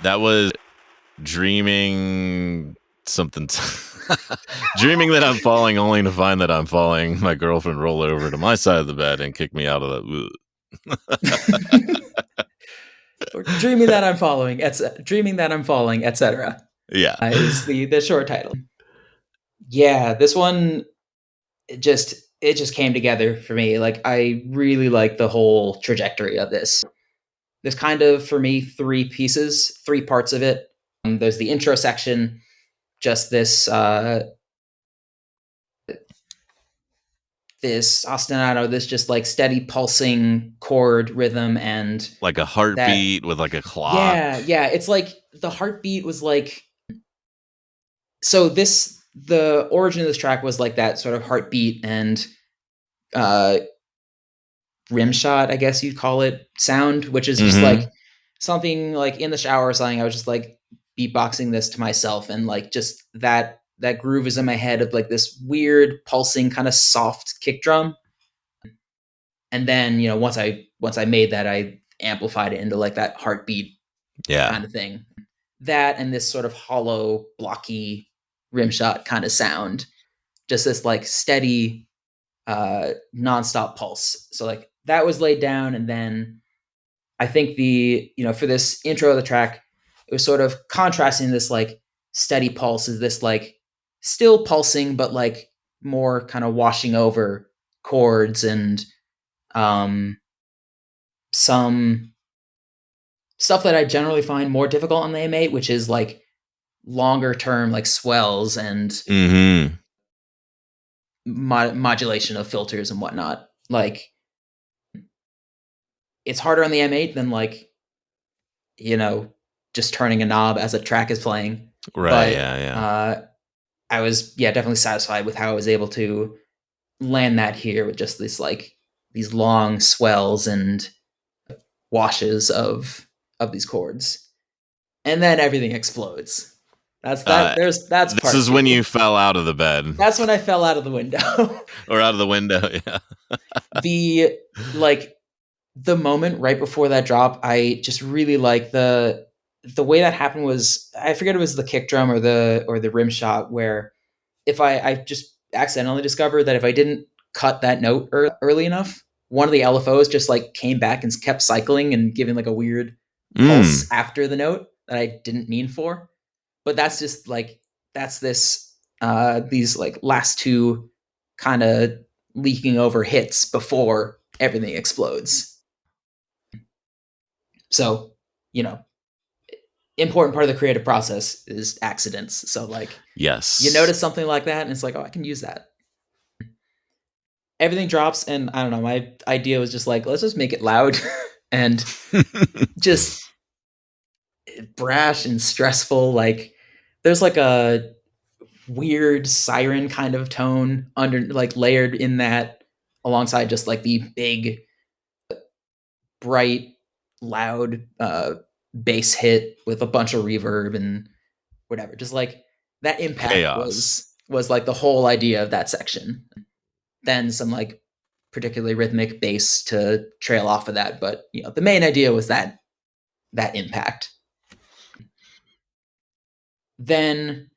That was dreaming something. Dreaming that I'm falling, only to find that I'm falling. My girlfriend roll over to my side of the bed and kick me out of the. Or dreaming that I'm falling, etc. Yeah. Is the short title. Yeah, this one it just came together for me. Like I really like the whole trajectory of this. There's kind of for me three parts of it. There's the intro section, just this this ostinato, this just like steady pulsing chord rhythm, and like a heartbeat with like a clock. Yeah. It's like the heartbeat was like. So the origin of this track was like that sort of heartbeat and rim shot, I guess you'd call it, sound, which is just like something like in the shower or something. I was just like beatboxing this to myself, and like just that groove is in my head of like this weird pulsing kind of soft kick drum. And then, once I made that, I amplified it into like that heartbeat kind of thing. That and this sort of hollow, blocky rim shot kind of sound. Just this like steady nonstop pulse. So like that was laid down, and then I think for this intro of the track, it was sort of contrasting this like steady pulse is this like still pulsing, but like more kind of washing over chords and some stuff that I generally find more difficult on the M8, which is like longer term like swells and modulation of filters and whatnot. Like it's harder on the M8 than like just turning a knob as a track is playing. Right. But, yeah. I was definitely satisfied with how I was able to land that here with just this like these long swells and washes of these chords, and then everything explodes. That's this is when you fell out of the bed. That's when I fell out of the window. Or out of the window, yeah. The moment right before that drop, I just really like the way that happened was, I forget it was the kick drum or the rim shot, where if I just accidentally discovered that if I didn't cut that note early enough, one of the LFOs just like came back and kept cycling and giving like a weird pulse after the note that I didn't mean for. But that's just like, that's these like last two kind of leaking over hits before everything explodes. So, important part of the creative process is accidents. So like, yes, you notice something like that and it's like, oh, I can use that. Everything drops, and I don't know, my idea was just like, let's just make it loud and just brash and stressful. Like there's like a weird siren kind of tone under, like layered in that, alongside just like the big, bright, loud bass hit with a bunch of reverb and whatever. Just like that impact chaos was like the whole idea of that section. Then some like particularly rhythmic bass to trail off of that, but the main idea was that impact. Then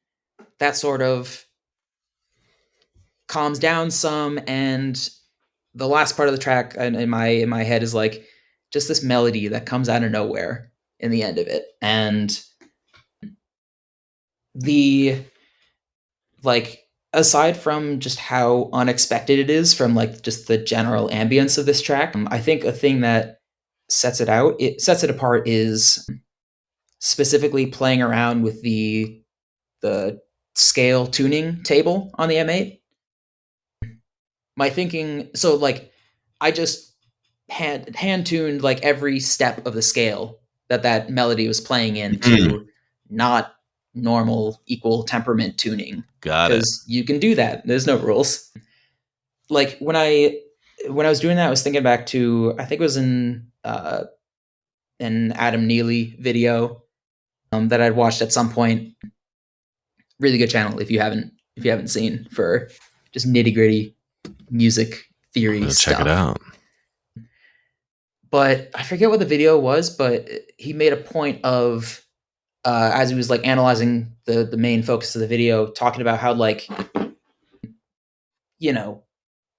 that sort of calms down some, and the last part of the track in my head is like just this melody that comes out of nowhere in the end of it, and the like aside from just how unexpected it is from like just the general ambience of this track, I think a thing that it sets it apart is specifically playing around with the scale tuning table on the M8. My thinking, so like I just hand tuned like every step of the scale that melody was playing in Mhm. to not normal equal temperament tuning, Got it. because you can do that. There's no rules. Like when I was doing that, I was thinking back to, I think it was in an Adam Neely video that I'd watched at some point. Really good channel if you haven't seen, for just nitty gritty music I'm theory gonna check it stuff. out. But I forget what the video was, but he made a point of as he was like analyzing the main focus of the video, talking about how like, you know,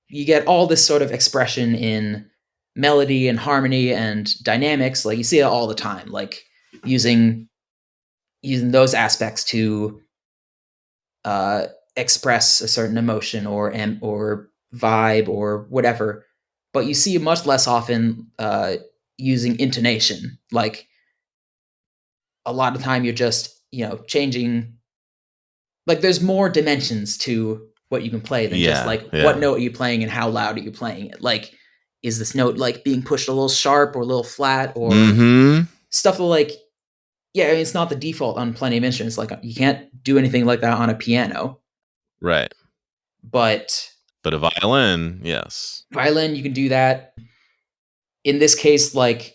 you get all this sort of expression in melody and harmony and dynamics. Like you see it all the time, like using those aspects to uh, express a certain emotion or vibe or whatever. But you see much less often using intonation. Like a lot of time, you're just changing. Like there's more dimensions to what you can play than just Yeah, like what yeah. note are you playing and how loud are you playing it. Like, is this note like being pushed a little sharp or a little flat or Mhm. stuff like, yeah, I mean, it's not the default on plenty of instruments. Like you can't do anything like that on a piano, Right. but But a violin, yes. violin you can do that. In this case, like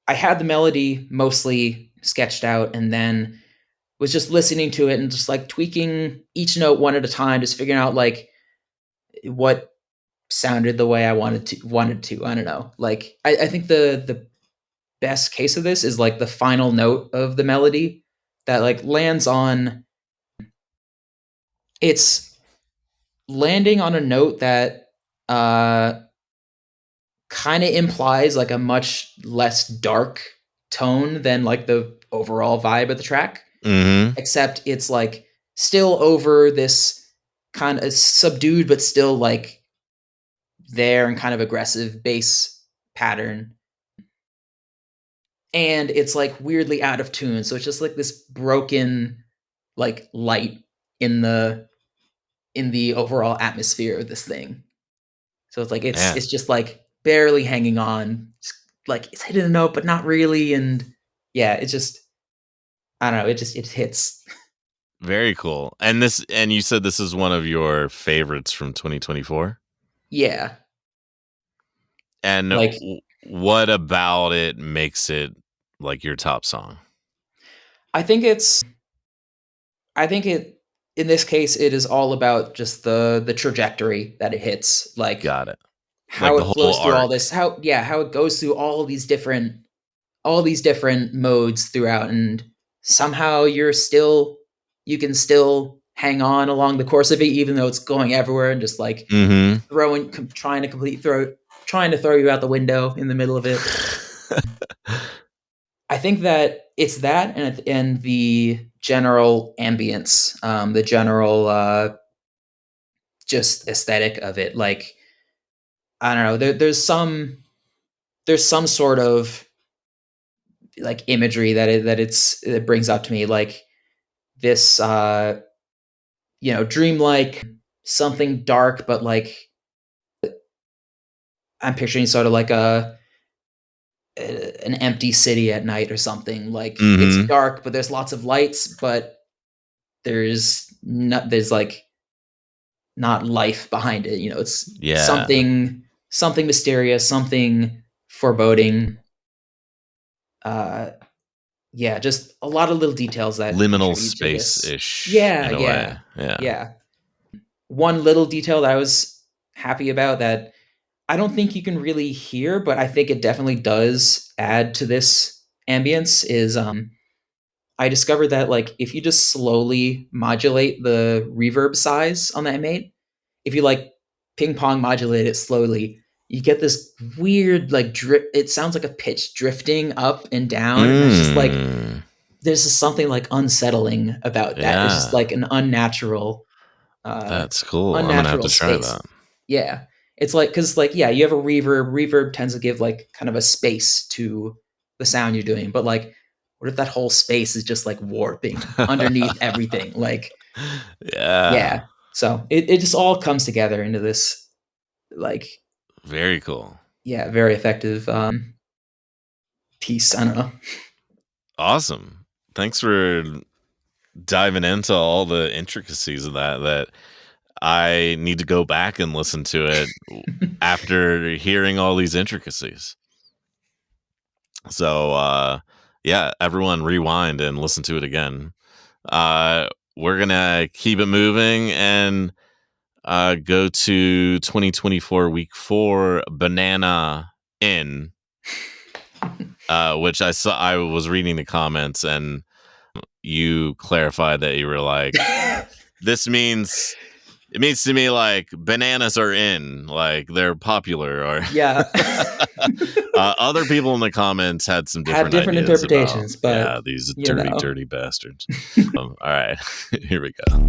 I had the melody mostly sketched out and then was just listening to it and just like tweaking each note one at a time, just figuring out like what sounded the way I wanted to. I don't know. Like I think the best case of this is like the final note of the melody that like lands on, it's landing on a note that uh kind of implies like a much less dark tone than like the overall vibe of the track, Mhm. except it's like still over this kind of subdued but still like there and kind of aggressive bass pattern, and it's like weirdly out of tune, so it's just like this broken like light in the overall atmosphere of this thing. So it's like Man, it's just like barely hanging on, like it's hitting a note but not really, and yeah, it just, I don't know, it hits. very cool. And you said this is one of your favorites from 2024? Yeah, And like what about it makes it like your top song? I think it's I think it in this case it is all about just the trajectory that it hits, like Got it. Like how the it whole flows through all arc. this, how it goes through all these different modes throughout, and somehow you can still hang on along the course of it even though it's going everywhere and just like Mhm. trying to trying to throw you out the window in the middle of it. I think that it's that and the general ambience, the general just aesthetic of it. Like I don't know, there's some sort of like imagery it brings up to me, like this dreamlike, something dark, but like I'm picturing sort of like an empty city at night or something. Like it's Mhm. dark but there's lots of lights, but there's like not life behind it. It's Yeah. something mysterious, something foreboding. uh yeah, just a lot of little details that Liminal contribute to this. space-ish Yeah, in a way. yeah, Yeah. yeah. One little detail that I was happy about that I don't think you can really hear, but I think it definitely does add to this ambience is I discovered that like if you just slowly modulate the reverb size on the M8, if you like ping pong modulate it slowly, you get this weird like drip. It sounds like a pitch drifting up and down, and it's just like Mm. there's just something like unsettling about that. It's just Yeah. like an unnatural. That's cool. I'm gonna have unnatural to try that. space. Yeah. It's like, because like, yeah, you have a reverb. Reverb tends to give like kind of a space to the sound you're doing. But like, what if that whole space is just like warping underneath everything? Like, Yeah. yeah. So it just all comes together into this, like, Very cool. yeah, very effective piece. I don't know. Awesome. Thanks for diving into all the intricacies of that I need to go back and listen to it after hearing all these intricacies. So yeah, everyone rewind and listen to it again. We're gonna keep it moving and go to 2024 week 4 Banana In, which I was reading the comments and you clarified that you were like, this means it means to me like bananas are in, like they're popular, or Yeah. other people in the comments had some Had different different ideas about, interpretations, but these you know. dirty bastards. All right, here we go.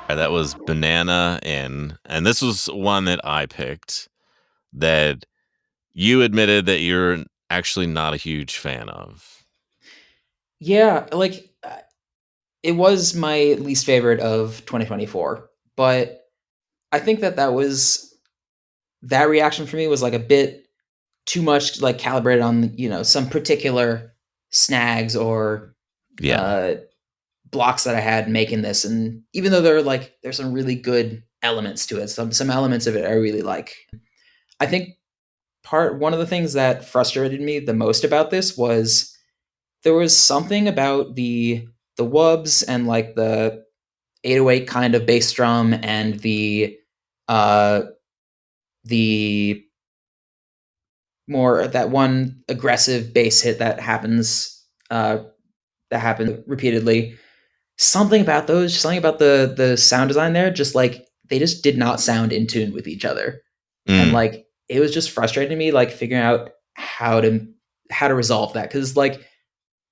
That was Banana In, and this was one that I picked that you admitted that you're actually not a huge fan of. Yeah, like it was my least favorite of 2024, but I think that reaction for me was like a bit too much like calibrated on, some particular snags or Yeah. blocks that I had making this. And even though there's some really good elements to it, some elements of it I really like. I think one of the things that frustrated me the most about this was there was something about the wubs and like 808 kind of bass drum and uh the more that one aggressive bass hit that happens repeatedly. Something about those, something about the sound design there, just like they just did not sound in tune with each other. And Mm. like it was just frustrating to me, like figuring out how to resolve that. Cause like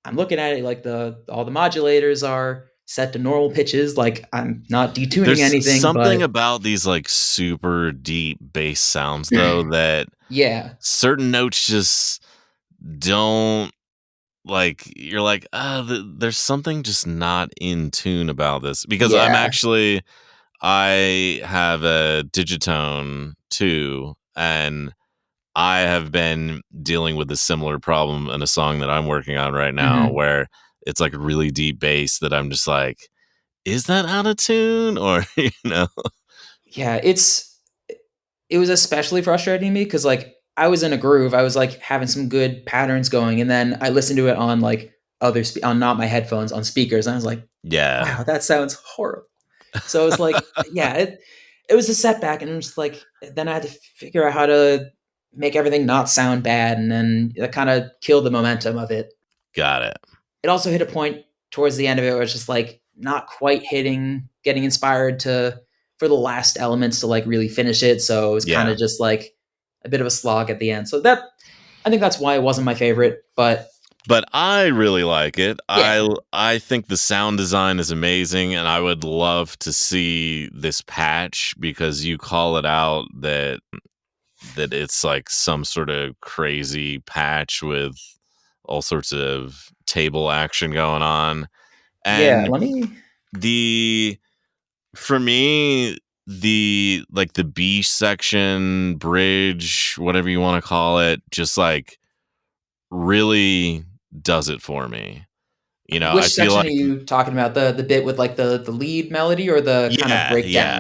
I'm looking at it like all the modulators are set to normal pitches, like I'm not detuning There's anything, something but about these like super deep bass sounds though that yeah. certain notes just don't like you're like there's something just not in tune about this because Yeah. I have a digitone too, and I have been dealing with a similar problem in a song that I'm working on right now Mhm. where it's like a really deep bass that I'm just like, is that out of tune? Or, you know? Yeah, it was especially frustrating to me because like I was in a groove. I was like having some good patterns going, and then I listened to it on like on not my headphones on speakers, and I was like, Yeah, wow, that sounds horrible. So it's like, yeah, it was a setback, and just like then I had to figure out how to make everything not sound bad, and then that kind of killed the momentum of it. got it. It also hit a point towards the end of it where it's just like not quite getting inspired to for the last elements to like really finish it. So it was kind Yeah. of just like a bit of a slog at the end. So that I think that's why it wasn't my favorite. But But I really like it. yeah, I think the sound design is amazing, and I would love to see this patch because you call it out that it's like some sort of crazy patch with all sorts of table action going on. yeah. And Let me. the for me, the like the B section, bridge, whatever you want to call it, just like really does it for me. You know, I Which feel section are like you talking about? The bit with like the lead melody or the kind of yeah, yeah.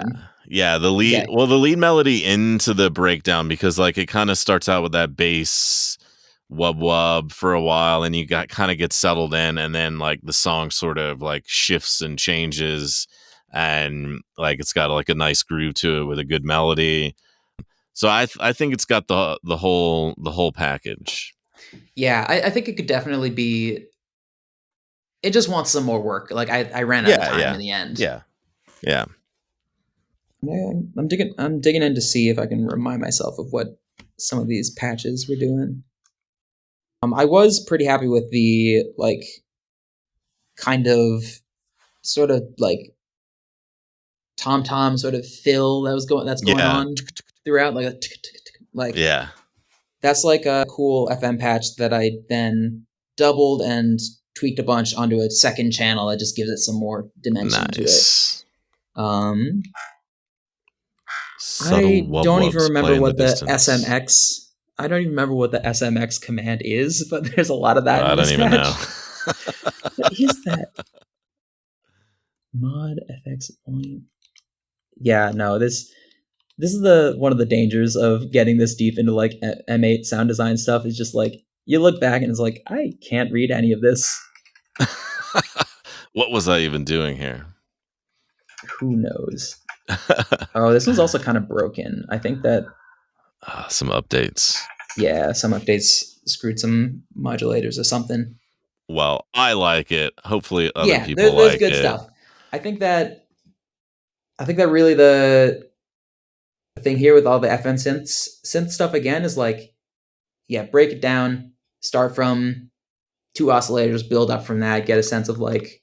breakdown? Yeah, Okay. the lead melody into the breakdown because like it kind of starts out with that bass wub wub for a while and you got kind of get settled in and then like the song sort of like shifts and changes and like it's got like a nice groove to it with a good melody. So I think it's got the whole package. Yeah, I think it could definitely be. It just wants some more work. Like I ran out of Yeah, time yeah. in the end. Yeah. Yeah. Yeah, I'm digging in to see if I can remind myself of what some of these patches were doing. I was pretty happy with the like kind of sort of like tom tom sort of fill that's going Yeah. on throughout like Yeah. that's like a cool FM patch that I then doubled and tweaked a bunch onto a second channel that just gives it some more dimension to it. Nice. Um, Subtle I wub don't even wubs play remember in the what the distance. SMX. I don't even remember what the SMX command is, but there's a lot of that I in don't this even know. patch. What is that? Mod FX volume. Yeah, no, this is the one of the dangers of getting this deep into like M8 sound design stuff is just like you look back and it's like I can't read any of this. What was I even doing here? Who knows? Oh, this one's also kind of broken. I think that Some updates. yeah, some updates screwed some modulators or something. Well, I like it. Hopefully, other Yeah, people there's like good it. stuff. I think that really the thing here with all the FM synth stuff again is like, yeah, break it down, start from two oscillators, build up from that, get a sense of like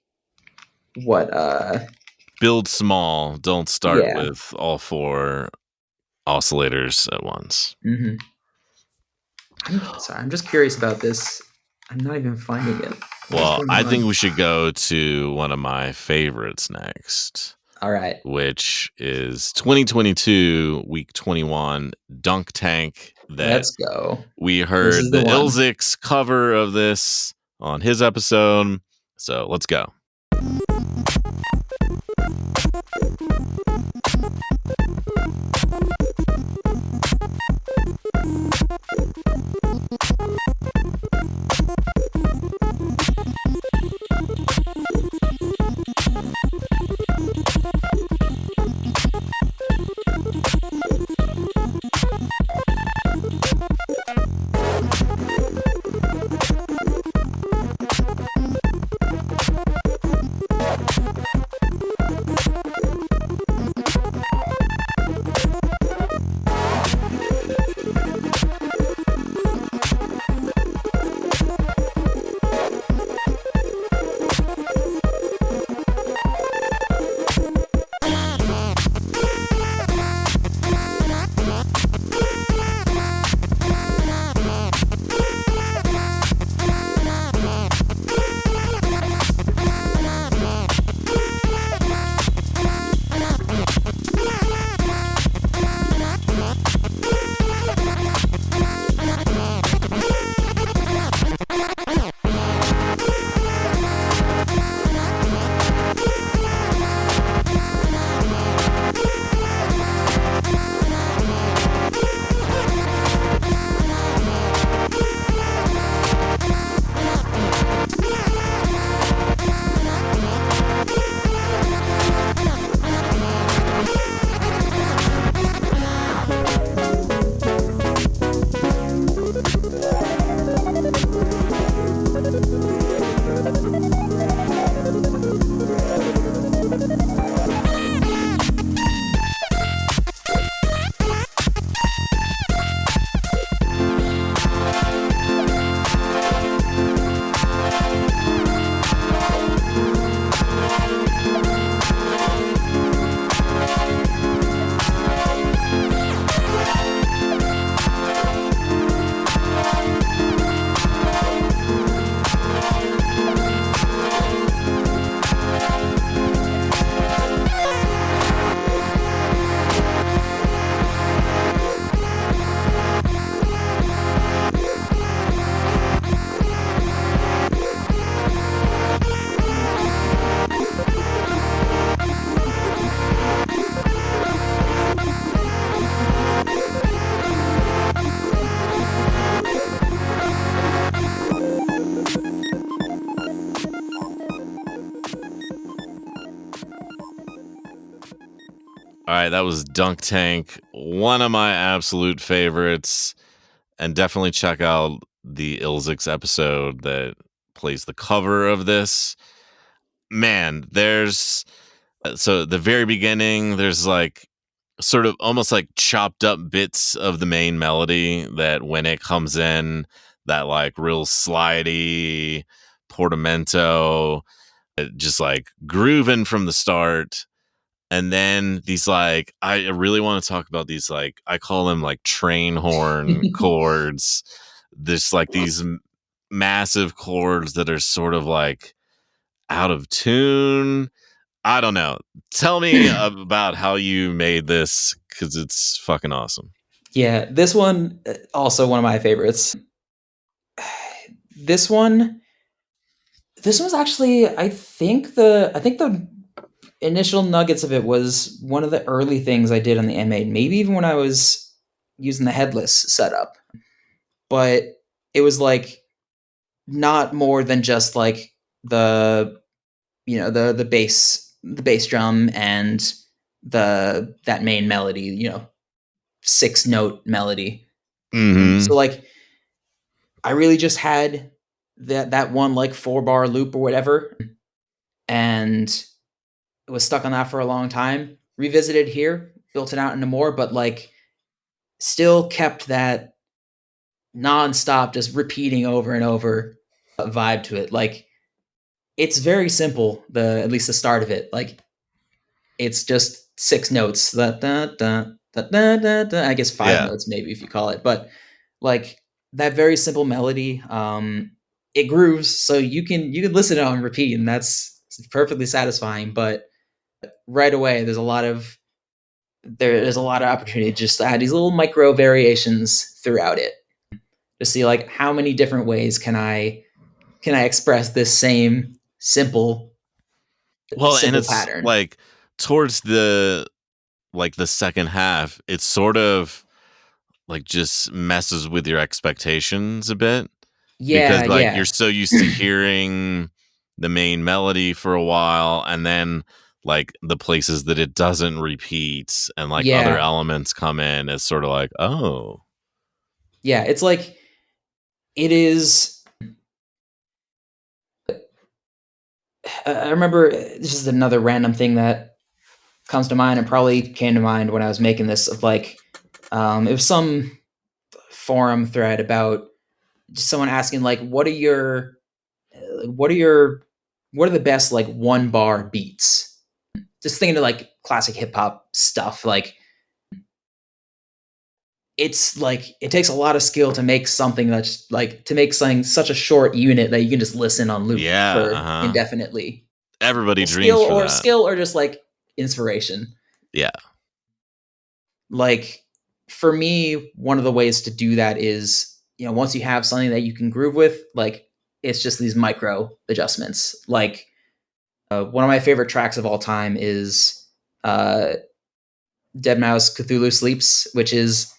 what Build small. Don't start yeah. with all four oscillators at once. Mm-hmm. I'm sorry, I'm just curious about this. I'm not even finding it. What is Well, going I think on? we should go to one of my favorites next, All right. which is 2022 week 21 Dunk Tank that Let's go. we This heard is the the one. Ilzix cover of this on his episode. So let's go. right, that was Dunk Tank, one of my absolute favorites. And definitely check out the Ilzix episode that plays the cover of this. Man, there's so the very beginning, there's like sort of almost like chopped up bits of the main melody that when it comes in, that like real slidey portamento, just like grooving from the start. And then these like, I really want to talk about these like, I call them like train horn chords. There's like these massive chords that are sort of like out of tune. I don't know. Tell me about how you made this, because it's fucking awesome. Yeah, this one also one of my favorites. This one, this was actually, I think the initial nuggets of it was one of the early things I did on the M8. Maybe even when I was using the headless setup, but it was like not more than just like the bass drum and that main melody, 6-note melody. Mm-hmm. So like I really just had that one like 4-bar loop or whatever, and it was stuck on that for a long time. Revisited here, built it out into more, but like still kept that nonstop, just repeating over and over vibe to it. Like it's very simple. At least the start of it, like it's just 6 notes. Da, da, da, da, da, da, da. I guess 5 Yeah. notes maybe if you call it, but like that very simple melody. It grooves, so you can listen to it on repeat, and that's perfectly satisfying. But right away, there's a lot of opportunity just to add these little micro variations throughout it to see like how many different ways can I express this same simple Well, and simple it's pattern. like towards the like the second half, it's sort of like just messes with your expectations a bit, Yeah, because like yeah, you're so used to hearing the main melody for a while, and then like the places that it doesn't repeat and like other yeah, elements come in, it's sort of like, oh. yeah. It's like it is. I remember this is another random thing that comes to mind and probably came to mind when I was making this. Of like, it was some forum thread about just someone asking like, what are your what are the best like 1-bar beats? Just thinking of like classic hip hop stuff. Like it's like it takes a lot of skill to make something that's like to make something such a short unit that you can just listen on loop Yeah, for uh-huh. indefinitely. Everybody Well, dreams for that. skill or just like inspiration. Yeah. Like for me, one of the ways to do that is, once you have something that you can groove with, like it's just these micro adjustments. Like one of my favorite tracks of all time is uh, Dead Mouse Cthulhu Sleeps, which is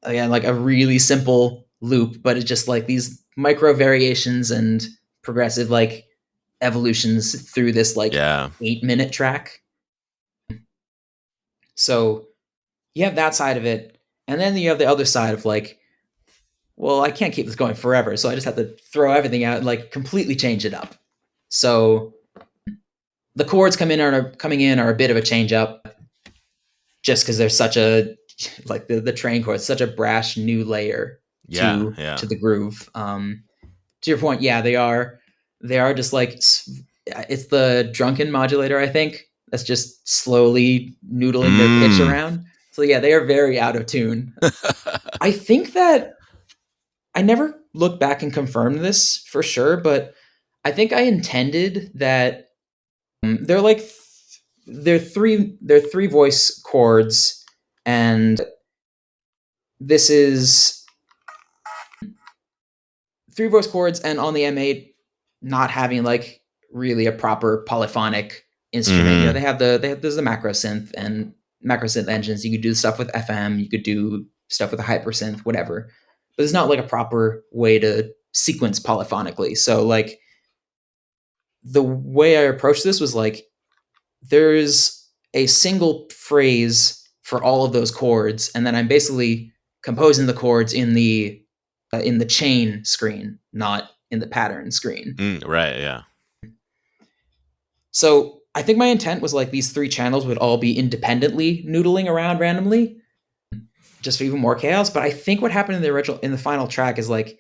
again like a really simple loop, but it's just like these micro variations and progressive like evolutions through this like Yeah. 8-minute track. So you have that side of it, and then you have the other side of like, well, I can't keep this going forever, so I just have to throw everything out and like completely change it up. So the chords coming in are a bit of a change up, just because there's such a like the train chords, such a brash new layer Yeah, to yeah. the groove. To your point, yeah, they are just like it's the drunken modulator, I think, that's just slowly noodling their pitch Mm. around. So yeah, they are very out of tune. I think that I never looked back and confirmed this for sure, but I think I intended that they're like they're three voice chords, and this is three voice chords, and on the M8 not having like really a proper polyphonic instrument. Mhm. There's the macro synth and macro synth engines. You could do stuff with FM, you could do stuff with a hypersynth, whatever. But there's not like a proper way to sequence polyphonically. So like the way I approached this was like there's a single phrase for all of those chords, and then I'm basically composing the chords in the chain screen, not in the pattern screen. Right, yeah. So I think my intent was like these 3 channels would all be independently noodling around randomly, just for even more chaos. But I think what happened in the final track is like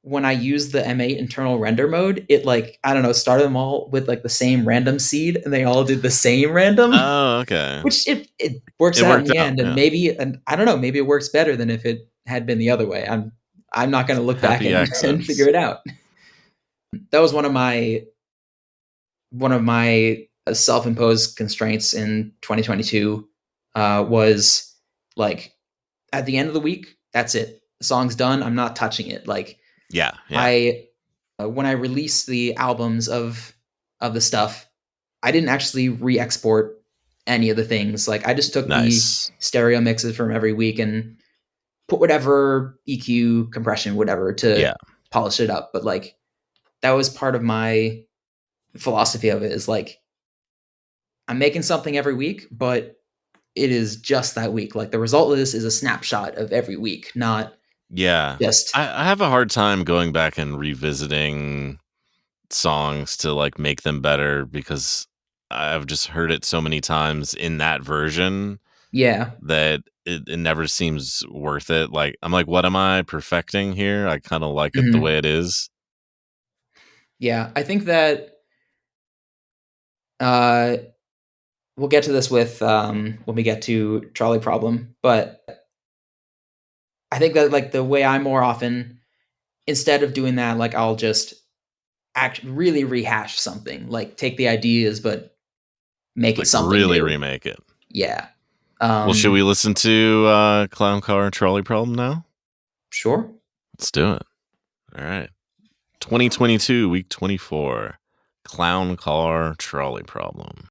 when I used the M8 internal render mode, it like, I don't know, started them all with like the same random seed, and they all did the same random. Oh, okay. Which it works It out in worked the out, end, and yeah. maybe, and I don't know, maybe it works better than if it had been the other way. I'm not going to look back Happy and accidents. figure it out. That was one of my self-imposed constraints in 2022, was like at the end of the week, that's it. The song's done. I'm not touching it. Like Yeah, yeah. I when I released the albums of the stuff, I didn't actually re-export any of the things. Like I just took the Nice. stereo mixes from every week and put whatever EQ, compression, whatever to Yeah. polish it up. But like that was part of my philosophy of it, is like I'm making something every week, but it is just that week. Like the result of this is a snapshot of every week, not Yeah. just I have a hard time going back and revisiting songs to, like, make them better because I've just heard it so many times in that version yeah. that it never seems worth it. Like, I'm like, "What am I perfecting here? I kinda like it the Mhm. way it is." Yeah, I think that uh we'll get to this with when we get to Trolley Problem, but I think that like the way I more often, instead of doing that, like I'll just act really rehash something, like take the ideas but make it Like, something really new. remake it. Yeah. Well, should we listen to, Clown Car Trolley Problem now? Sure. Let's do it. Alright. 2022, week 24. Clown Car Trolley Problem.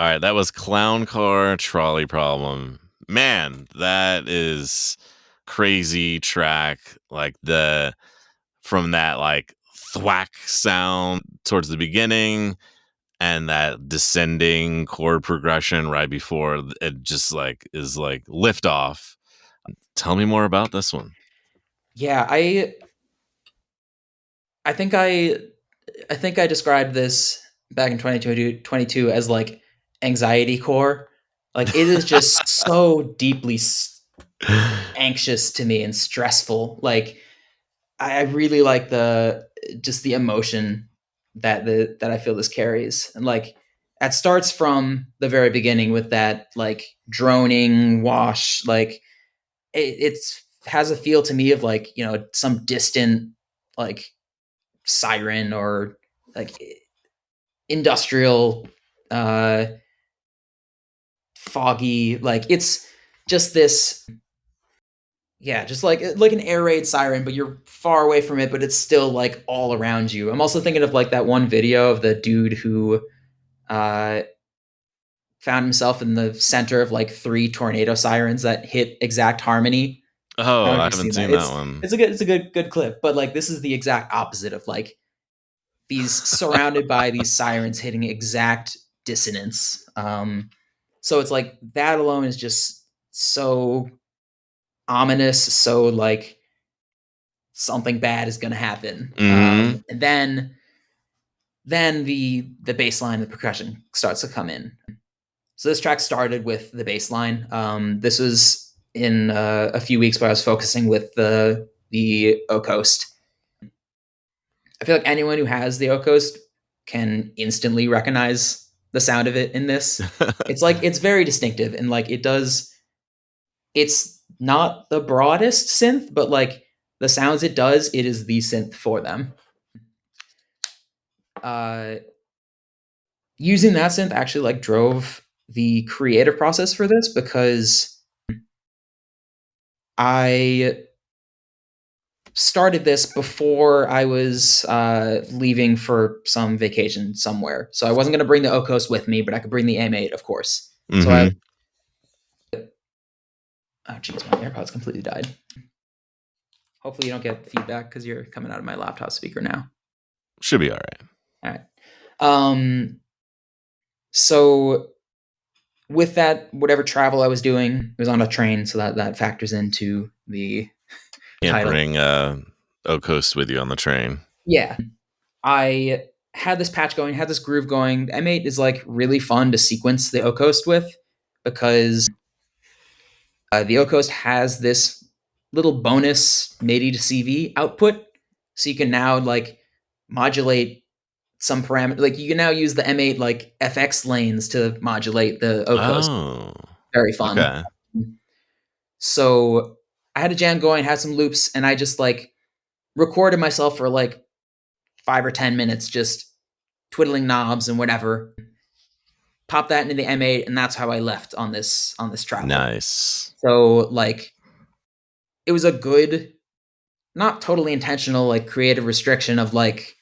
All right, that was Clown Car Trolley Problem. Man, that is crazy track. Like from that like thwack sound towards the beginning and that descending chord progression right before it just like is like lift off. Tell me more about this one. Yeah, I think I described this back in 2022 as like anxiety core. Like it is just so deeply anxious to me and stressful. Like I really like the emotion that I feel this carries. And like that starts from the very beginning with that like droning wash. Like it's has a feel to me of like, you know, some distant like siren or like industrial foggy, like it's just this, yeah, just like an air raid siren, but you're far away from it, but it's still like all around you. I'm also thinking of like that one video of the dude who uh found himself in the center of like 3 tornado sirens that hit exact harmony. I Oh, don't know if I you've haven't seen that. seen that one. It's a good clip, but like this is the exact opposite of like these surrounded by these sirens hitting exact dissonance. So it's like that alone is just so ominous, so like something bad is going to happen. Mm-hmm. And then the bass line, the percussion starts to come in. So this track started with the bass line. This was in a few weeks where I was focusing with the O Coast. I feel like anyone who has the O Coast can instantly recognize the sound of it in this. It's like it's very distinctive and like it's not the broadest synth, but like the sounds it does, it is the synth for them. Uh, Using that synth actually like drove the creative process for this because I started this before I was leaving for some vacation somewhere. So I wasn't going to bring the O Coast with me, but I could bring the M8, of course. So I, Mm-hmm. oh geez, my AirPods completely died. Hopefully you don't get feedback because you're coming out of my laptop speaker now. Should be all right. All right. So with that, whatever travel I was doing, it was on a train, so that factors into the Can't title. bring O Coast with you on the train. Yeah. I had this patch going, had this groove going. M8 is like really fun to sequence the O Coast with because the O Coast has this little bonus MIDI to CV output. So you can now like modulate some parameter. Like you can now use the M8 like FX lanes to modulate the O Coast. Oh, Very fun. okay. So I had a jam going, had some loops, and I just like recorded myself for like 5 or 10 minutes, just twiddling knobs and whatever. Pop that into the M8, and that's how I left on this travel. Nice. So like it was a good, not totally intentional, like creative restriction of like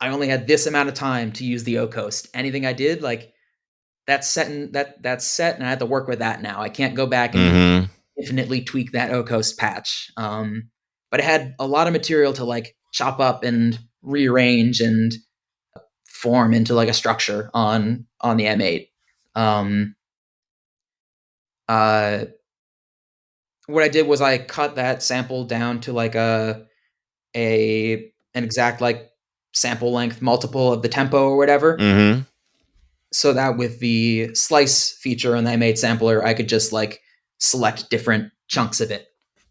I only had this amount of time to use the O Coast. Anything I did, like that's set and that's set, and I had to work with that now. I can't go back and Mm-hmm. infinitely tweak that O Coast patch. But it had a lot of material to like chop up and rearrange and form into like a structure on the M8. Uh, what I did was I cut that sample down to like an exact like sample length multiple of the tempo or whatever. Mm-hmm. So that with the slice feature on the M8 sampler, I could just like select different chunks of it.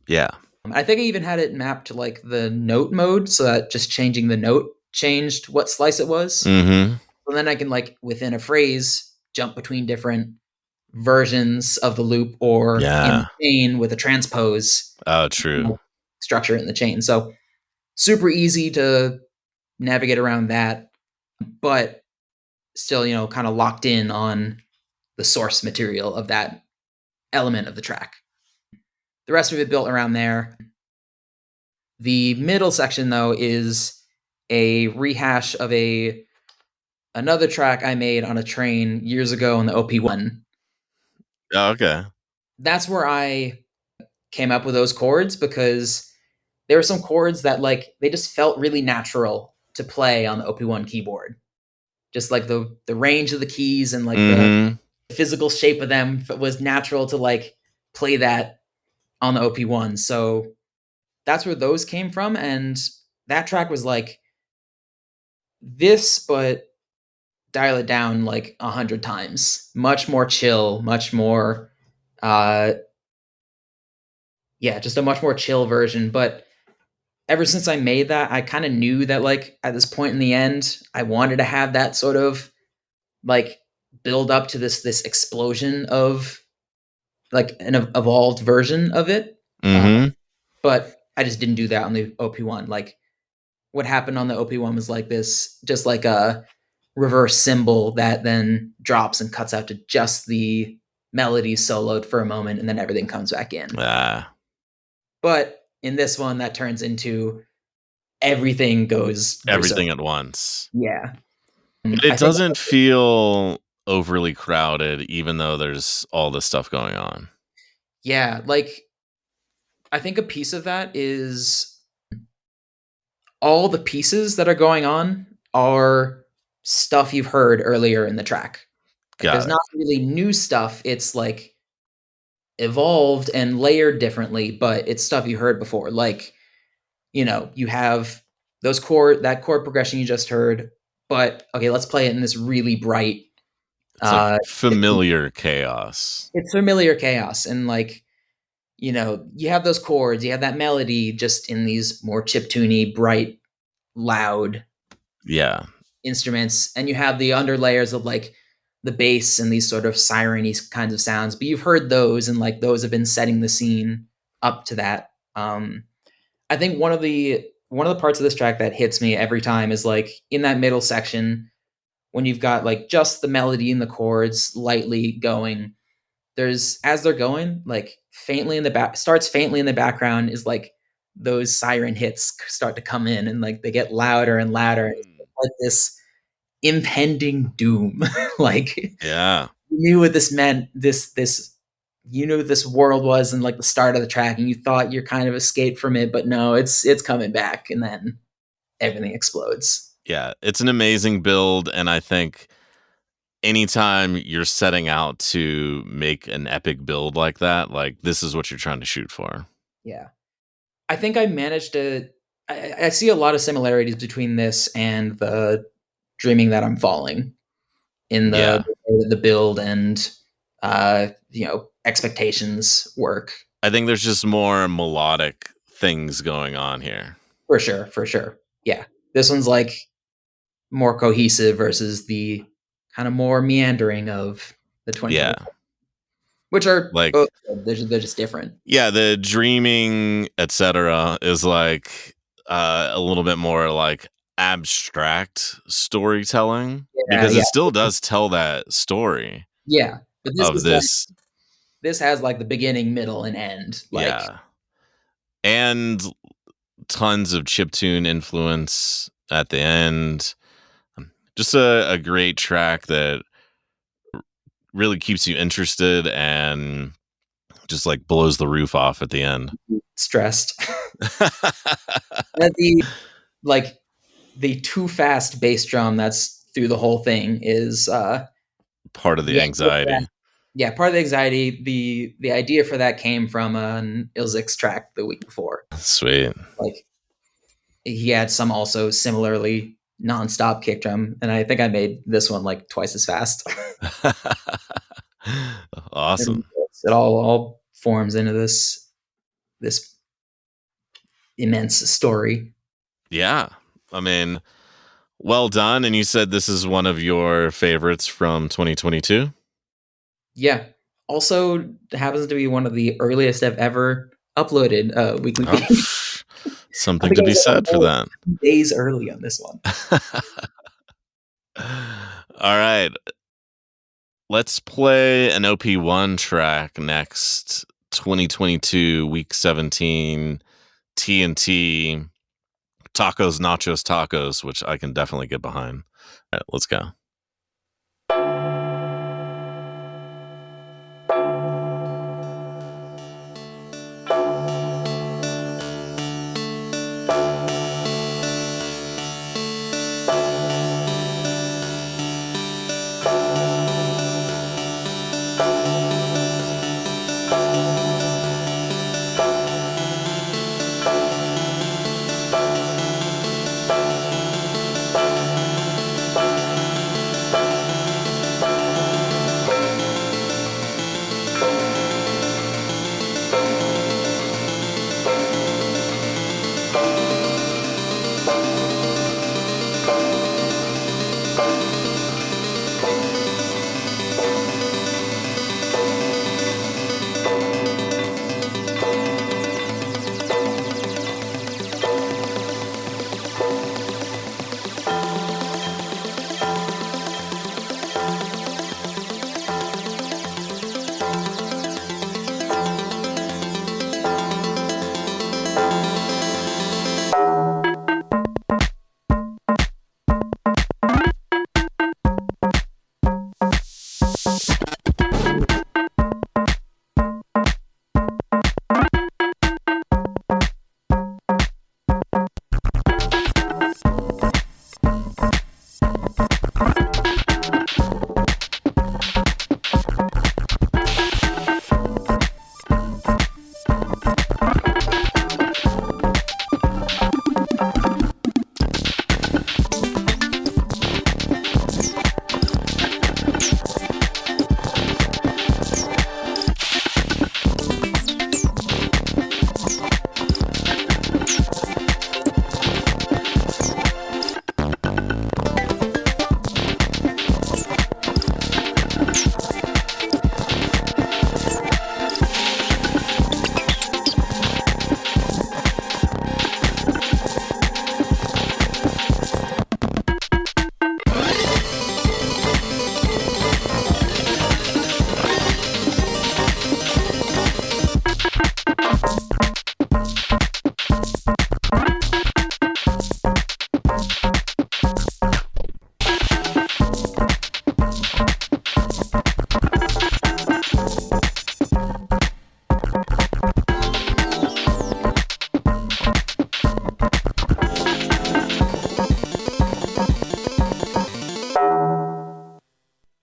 Yeah. I think I even had it mapped to like the note mode, so that just changing the note changed what slice it was. Mm-hmm. So then I can like within a phrase jump between different versions of the loop or in Yeah. the chain with a transpose Oh, true. structure in the chain. So super easy to navigate around that, but still, you know, kind of locked in on the source material of that element of the track. The rest of it built around there. The middle section, though, is a rehash of a another track I made on a train years ago on the OP1. Oh, okay. That's where I came up with those chords because there were some chords that like they just felt really natural to play on the OP1 keyboard. Just like the range of the keys and like the Mm-hmm. physical shape of them was natural to like play that on the OP1. So that's where those came from. And that track was like this, but dial it down like 100 times. Much more chill, much more, uh, yeah, just a much more chill version. But ever since I made that, I kind of knew that like at this point in the end, I wanted to have that sort of like build up to this explosion of like an evolved version of it. Uh, Mm-hmm. but I just didn't do that on the OP1. Like what happened on the OP1 was like this, just like a reverse symbol that then drops and cuts out to just the melody soloed for a moment and then everything comes back in. Ah, But in this one, that turns into everything goes berserk. everything at once. Yeah. It I think, doesn't feel overly crowded, even though there's all this stuff going on. yeah, like I think a piece of that is all the pieces that are going on are stuff you've heard earlier in the track. Like there's Got it. not really new stuff. It's like evolved and layered differently, but it's stuff you heard before. Like, you have that chord progression you just heard, but okay, let's play it in this really bright It's like chip tune. familiar chaos. It's familiar chaos and like, you have those chords, you have that melody just in these more chiptune-y, bright, loud Yeah. instruments, and you have the underlayers of like the bass and these sort of siren-y kinds of sounds. But you've heard those, and like those have been setting the scene up to that. I think one of the parts of this track that hits me every time is like in that middle section when you've got like just the melody and the chords lightly going. There's as they're going, like faintly in the back, starts faintly in the background is like those siren hits start to come in and like they get louder and louder. It's Mm. like this impending doom. Like you Yeah. knew what this meant. This you knew what this world was in like the start of the track, and you thought you're kind of escaped from it, but no, it's coming back, and then everything explodes. Yeah. It's an amazing build. And I think anytime you're setting out to make an epic build like that, like this is what you're trying to shoot for. Yeah, I think I managed to. I see a lot of similarities between this and the "Dreaming That I'm Falling" in the Yeah. the build and expectations work. I think there's just more melodic things going on here. For sure, for sure. Yeah. This one's like more cohesive versus the kind of more meandering of the 2020, Yeah. which are both Like, good. They're just different. yeah, the dreaming, etc., is like a little bit more like abstract storytelling Yeah, because yeah, it still does tell that story yeah. But this of is like this. this has like the beginning, middle, and end. Like, Yeah. And tons of chiptune influence at the end. Just a great track that really keeps you interested and just like blows the roof off at the end. stressed. And like the too fast bass drum that's through the whole thing is Part of the the idea for that. anxiety. Yeah, part of the anxiety. The idea for that came from an Ilzik's track the week before. Sweet. Like he had some also similarly nonstop kick drum, and I think I made this one like twice as fast. And Awesome. it all forms into this immense story. Yeah. I mean, well done. And you said this is one of your favorites from 2022? Yeah. Also happens to be one of the earliest I've ever uploaded a weekly Oh, feed. I something think to I be was like said for only that. 2 days early on this one. All right. Let's play an OP1 track next. 2022, week 17, TNT, Tacos, Nachos, Tacos, which I can definitely get behind. All right, let's go.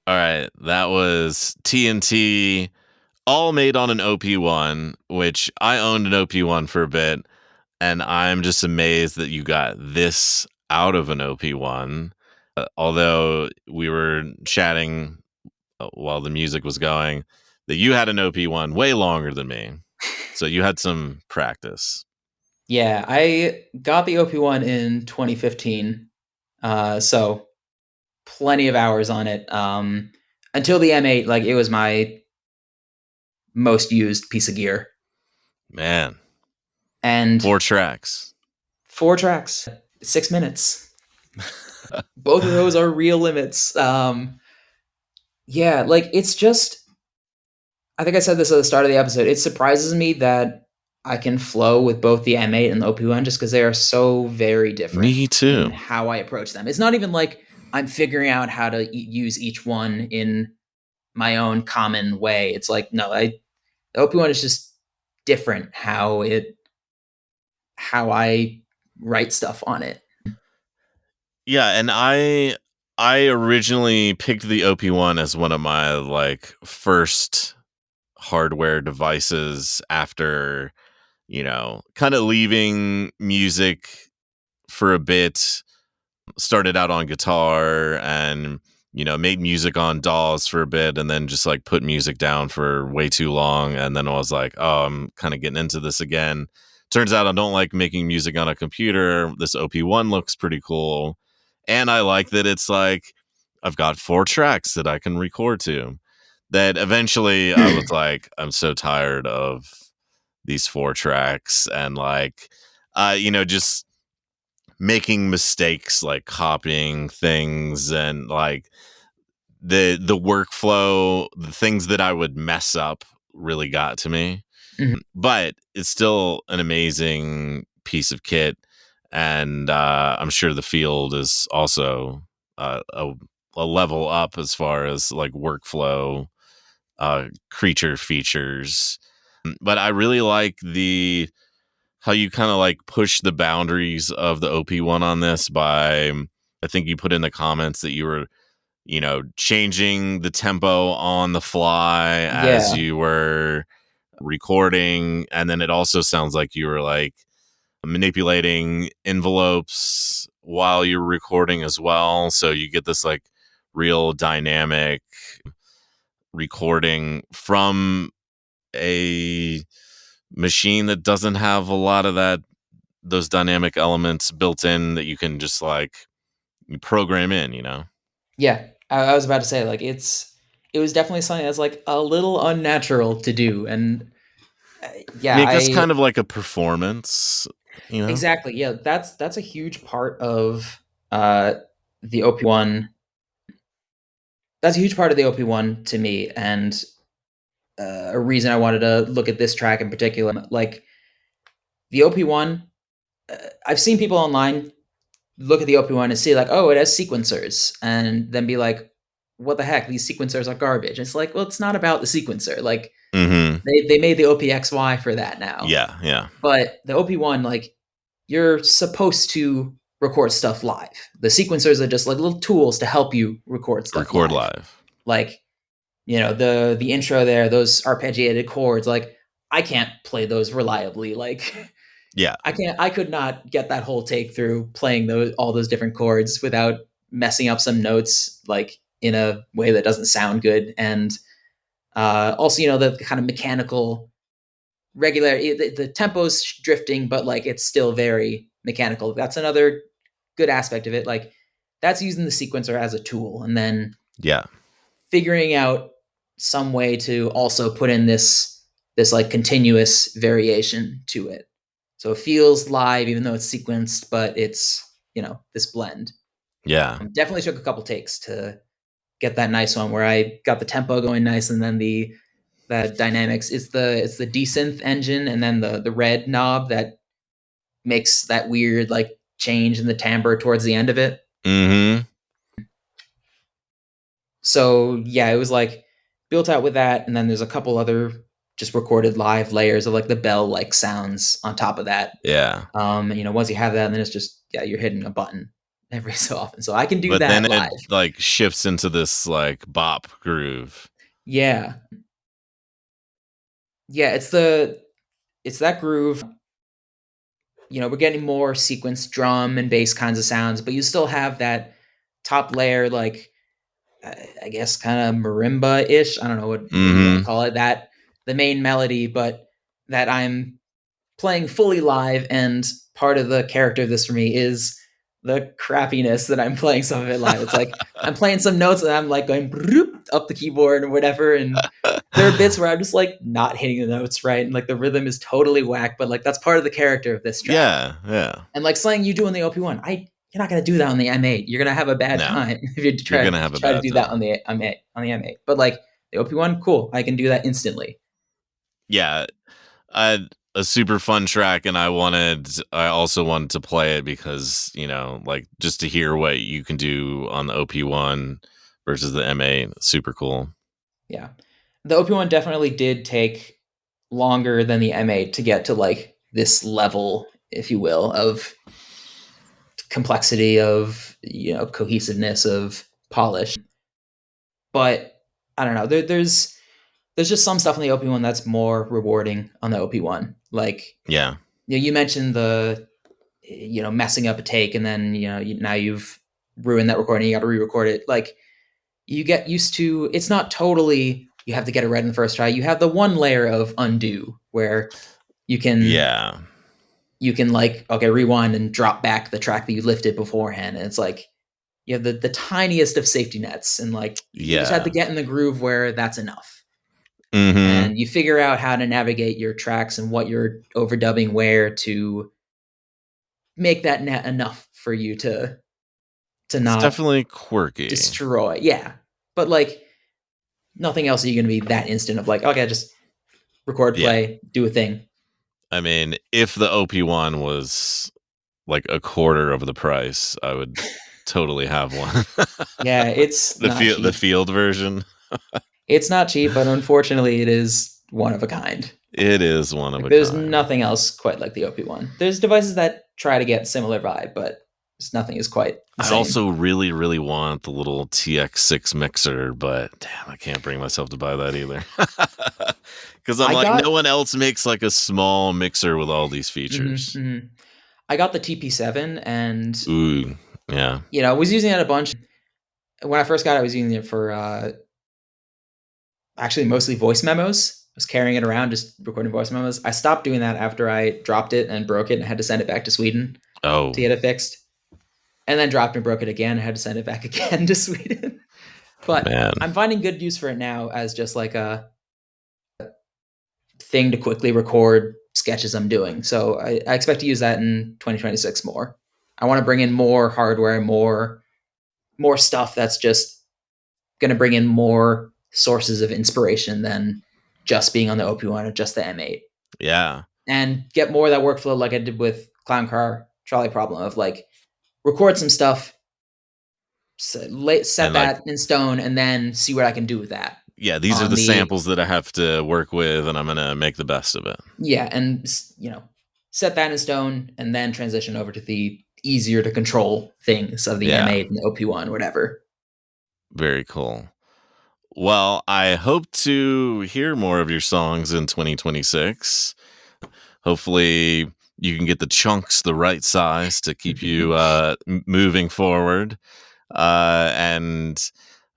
All right, that was TNT, all made on an OP1, which I owned an OP1 for a bit, and I'm just amazed that you got this out of an OP1. Although we were chatting while the music was going, that you had an OP1 way longer than me. So you had some practice. Yeah, I got the OP1 in 2015. So plenty of hours on it. Until the M8, like it was my most used piece of gear. Man. And 4 tracks. 4 tracks, 6 minutes. Both of those are real limits. Yeah, like it's just, I think I said this at the start of the episode. It surprises me that I can flow with both the M8 and the OP1 just because they are so very different. Me too. In how I approach them. It's not even like I'm figuring out how to use each one in my own common way. It's like, no, the OP1 is just different how I write stuff on it. Yeah, and I originally picked the OP1 as one of my like first hardware devices after, kind of leaving music for a bit. Started out on guitar and made music on DAWs for a bit, and then just like put music down for way too long, and then I was like, oh, I'm kind of getting into this again. Turns out I don't like making music on a computer. This OP1 looks pretty cool, and I like that it's like I've got 4 tracks that I can record to. That eventually I was like, I'm so tired of these 4 tracks, and like just making mistakes, like copying things, and like the workflow, the things that I would mess up really got to me. Mhm. But it's still an amazing piece of kit, and I'm sure the field is also a a level up as far as like workflow, creature features. But I really like how you kind of like push the boundaries of the OP1 on this by, I think you put in the comments that you were, changing the tempo on the fly as Yeah. you were recording. And then it also sounds like you were like manipulating envelopes while you're recording as well. So you get this like real dynamic recording from a machine that doesn't have a lot of those dynamic elements built in that you can just like program in. Yeah. I was about to say, like, it was definitely something that's, like, a little unnatural to do, and, I yeah, mean, that's I kind of like a performance. exactly, yeah, that's a huge part of, uh, the OP1. That's a huge part of the OP1 to me, and, a reason I wanted to look at this track in particular. Like, the OP1, I've seen people online look at the OP1 and see like, oh, it has sequencers, and then be like, what the heck? These sequencers are garbage. It's like, well, it's not about the sequencer. Like Mm-hmm. they made the OPXY for that now. Yeah, yeah. But the OP1, like, you're supposed to record stuff live. The sequencers are just like little tools to help you record stuff Record live. live. Like, the intro there, those arpeggiated chords, like I can't play those reliably. Like Yeah. I could not get that whole take through playing all those different chords without messing up some notes, like in a way that doesn't sound good. And also, the kind of mechanical regular, the tempo's drifting, but like it's still very mechanical. That's another good aspect of it. Like that's using the sequencer as a tool, and then Yeah. figuring out some way to also put in this like continuous variation to it. So it feels live even though it's sequenced, but it's, this blend. Yeah. Definitely took a couple takes to get that nice one where I got the tempo going nice, and then the dynamics is the desynth engine, and then the red knob that makes that weird like change in the timbre towards the end of it. Mm-hmm. So yeah, it was like built out with that, and then there's a couple other just recorded live layers of like the bell like sounds on top of that. Yeah. Once you have that, then it's just, yeah, you're hitting a button every so often. So I can do But then that it live. like shifts into this like bop groove. Yeah. Yeah, it's that groove. We're getting more sequenced drum and bass kinds of sounds, but you still have that top layer, like I guess kind of marimba ish. I don't know what you want to Mm-hmm. call it. That the main melody, but that I'm playing fully live. And part of the character of this for me is the crappiness that I'm playing some of it live. It's like I'm playing some notes and I'm like going up the keyboard or whatever, and there are bits where I'm just like not hitting the notes right, and like the rhythm is totally whack. But like that's part of the character of this track. Yeah, yeah. And like something you do on the OP1, you're not gonna do that on the M8. You're gonna have a bad No. time if you You're try gonna have a to bad do that time. on the M8. But like the OP1, cool. I can do that instantly. Yeah. A super fun track, and I also wanted to play it because, like just to hear what you can do on the OP1 versus the M8. Super cool. Yeah. The OP1 definitely did take longer than the M8 to get to like this level, if you will, of complexity, of cohesiveness, of polish. But I don't know. There's just some stuff on the OP1 that's more rewarding on the OP1. Like Yeah. you mentioned the messing up a take, and then now you've ruined that recording. You got to re-record it. Like you get used to. It's not totally you have to get it right in the first try. You have the one layer of undo where you can Yeah. like, okay, rewind and drop back the track that you lifted beforehand, and it's like you have the tiniest of safety nets, and like you just have to Yeah. get in the groove where that's enough, Mm-hmm. and you figure out how to navigate your tracks and what you're overdubbing where to make that net enough for you to It's not definitely quirky. destroy. Yeah, but like nothing else are you going to be that instant of like, okay, just record, Yeah. play, do a thing. I mean, if the OP1 was like a quarter of the price, I would totally have one. Yeah, it's not The cheap. field version. It's not cheap, but unfortunately, it is one of a kind. It is one of Like, a there's kind. nothing else quite like the OP1. There's devices that try to get similar vibe, but just nothing is quite the I same. also really, really want the little TX6 mixer, but damn, I can't bring myself to buy that either. Because I'm I like, got no one else makes like a small mixer with all these mhm, features. mhm. I got the TP7, and Ooh, yeah. I was using it a bunch. When I first got it, I was using it for actually mostly voice memos. I was carrying it around, just recording voice memos. I stopped doing that after I dropped it and broke it and had to send it back to Sweden to Oh, get it fixed. And then dropped and broke it again. I had to send it back again to Sweden. But man. I'm finding good use for it now as just like a thing to quickly record sketches I'm doing. So I expect to use that in 2026 more. I want to bring in more hardware, more stuff that's just going to bring in more sources of inspiration than just being on the OP1 or just the M8. Yeah. And get more of that workflow like I did with Clown Car Trolley Problem of like record some stuff, set And like, that in stone, and then see what I can do with that yeah, these are on the the samples that I have to work with, and I'm going to make the best of it. yeah, and set that in stone, and then transition over to the easier to control things of the Yeah. M8 and the OP1, whatever. Very cool. Well, I hope to hear more of your songs in 2026. Hopefully, you can get the chunks the right size to keep you moving forward. And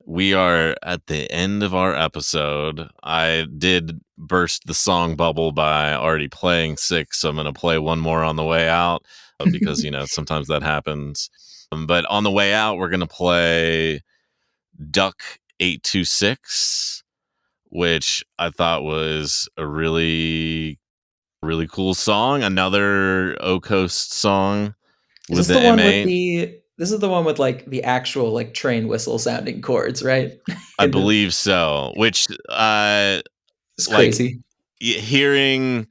we are at the end of our episode. I did burst the song bubble by already playing 6, so I'm going to play one more on the way out because, sometimes that happens. But on the way out, we're going to play Duck 826, which I thought was a really, really cool song. Another O Coast song Is with this the the one with M8. the this is the one with like the actual like train whistle sounding chords, right? I believe so. Which, It's like, crazy. hearing,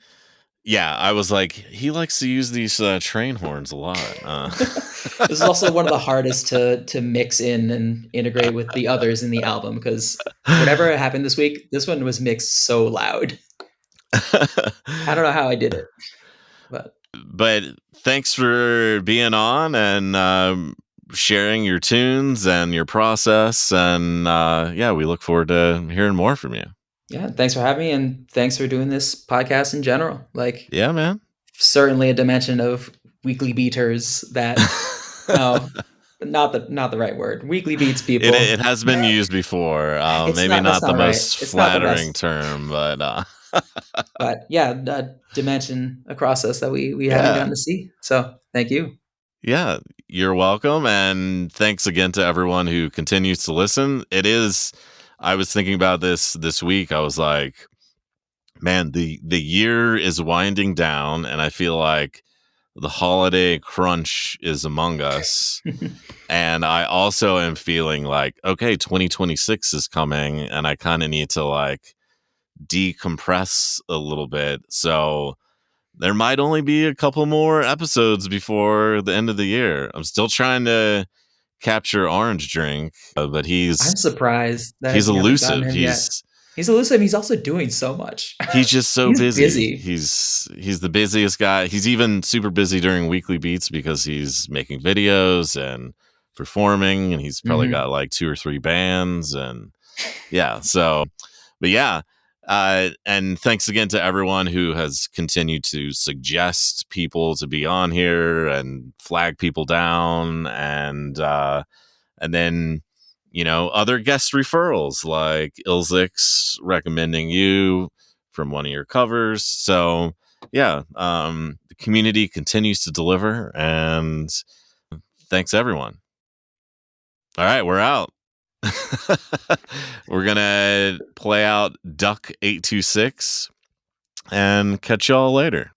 yeah, I was like, he likes to use these train horns a lot. This is also one of the hardest to mix in and integrate with the others in the album because whatever happened this week, this one was mixed so loud. I don't know how I did it, but But thanks for being on and sharing your tunes and your process. And yeah, we look forward to hearing more from you. yeah, thanks for having me and thanks for doing this podcast in general. Like Yeah, man. certainly a dimension of weekly beaters that no, not the right word. Weekly beats It people. has been used before. It's Maybe not that's not the not right. most It's not the flattering best. term, but But yeah, a dimension across us that we haven't yeah. gotten to see. So thank you. Yeah, you're welcome. And thanks again to everyone who continues to listen. I was thinking about this week. I was like, man, the year is winding down, and I feel like the holiday crunch is among us. And I also am feeling like, okay, 2026 is coming, and I kind of need to like decompress a little bit. So there might only be a couple more episodes before the end of the year. I'm still trying to capture Orange Drink, but I'm surprised he's that you haven't gotten elusive. him yet. He's elusive. He's also doing so much. He's just so He's busy. busy. He's the busiest guy. He's even super busy during weekly beats because he's making videos and performing, and he's probably Hmm. got like 2 or 3 bands, and yeah. So, but yeah. And thanks again to everyone who has continued to suggest people to be on here and flag people down, and then other guest referrals like Ilzix recommending you from one of your covers. So yeah, the community continues to deliver, and thanks everyone. All right, we're out. We're gonna play out Duck 826 and catch y'all later.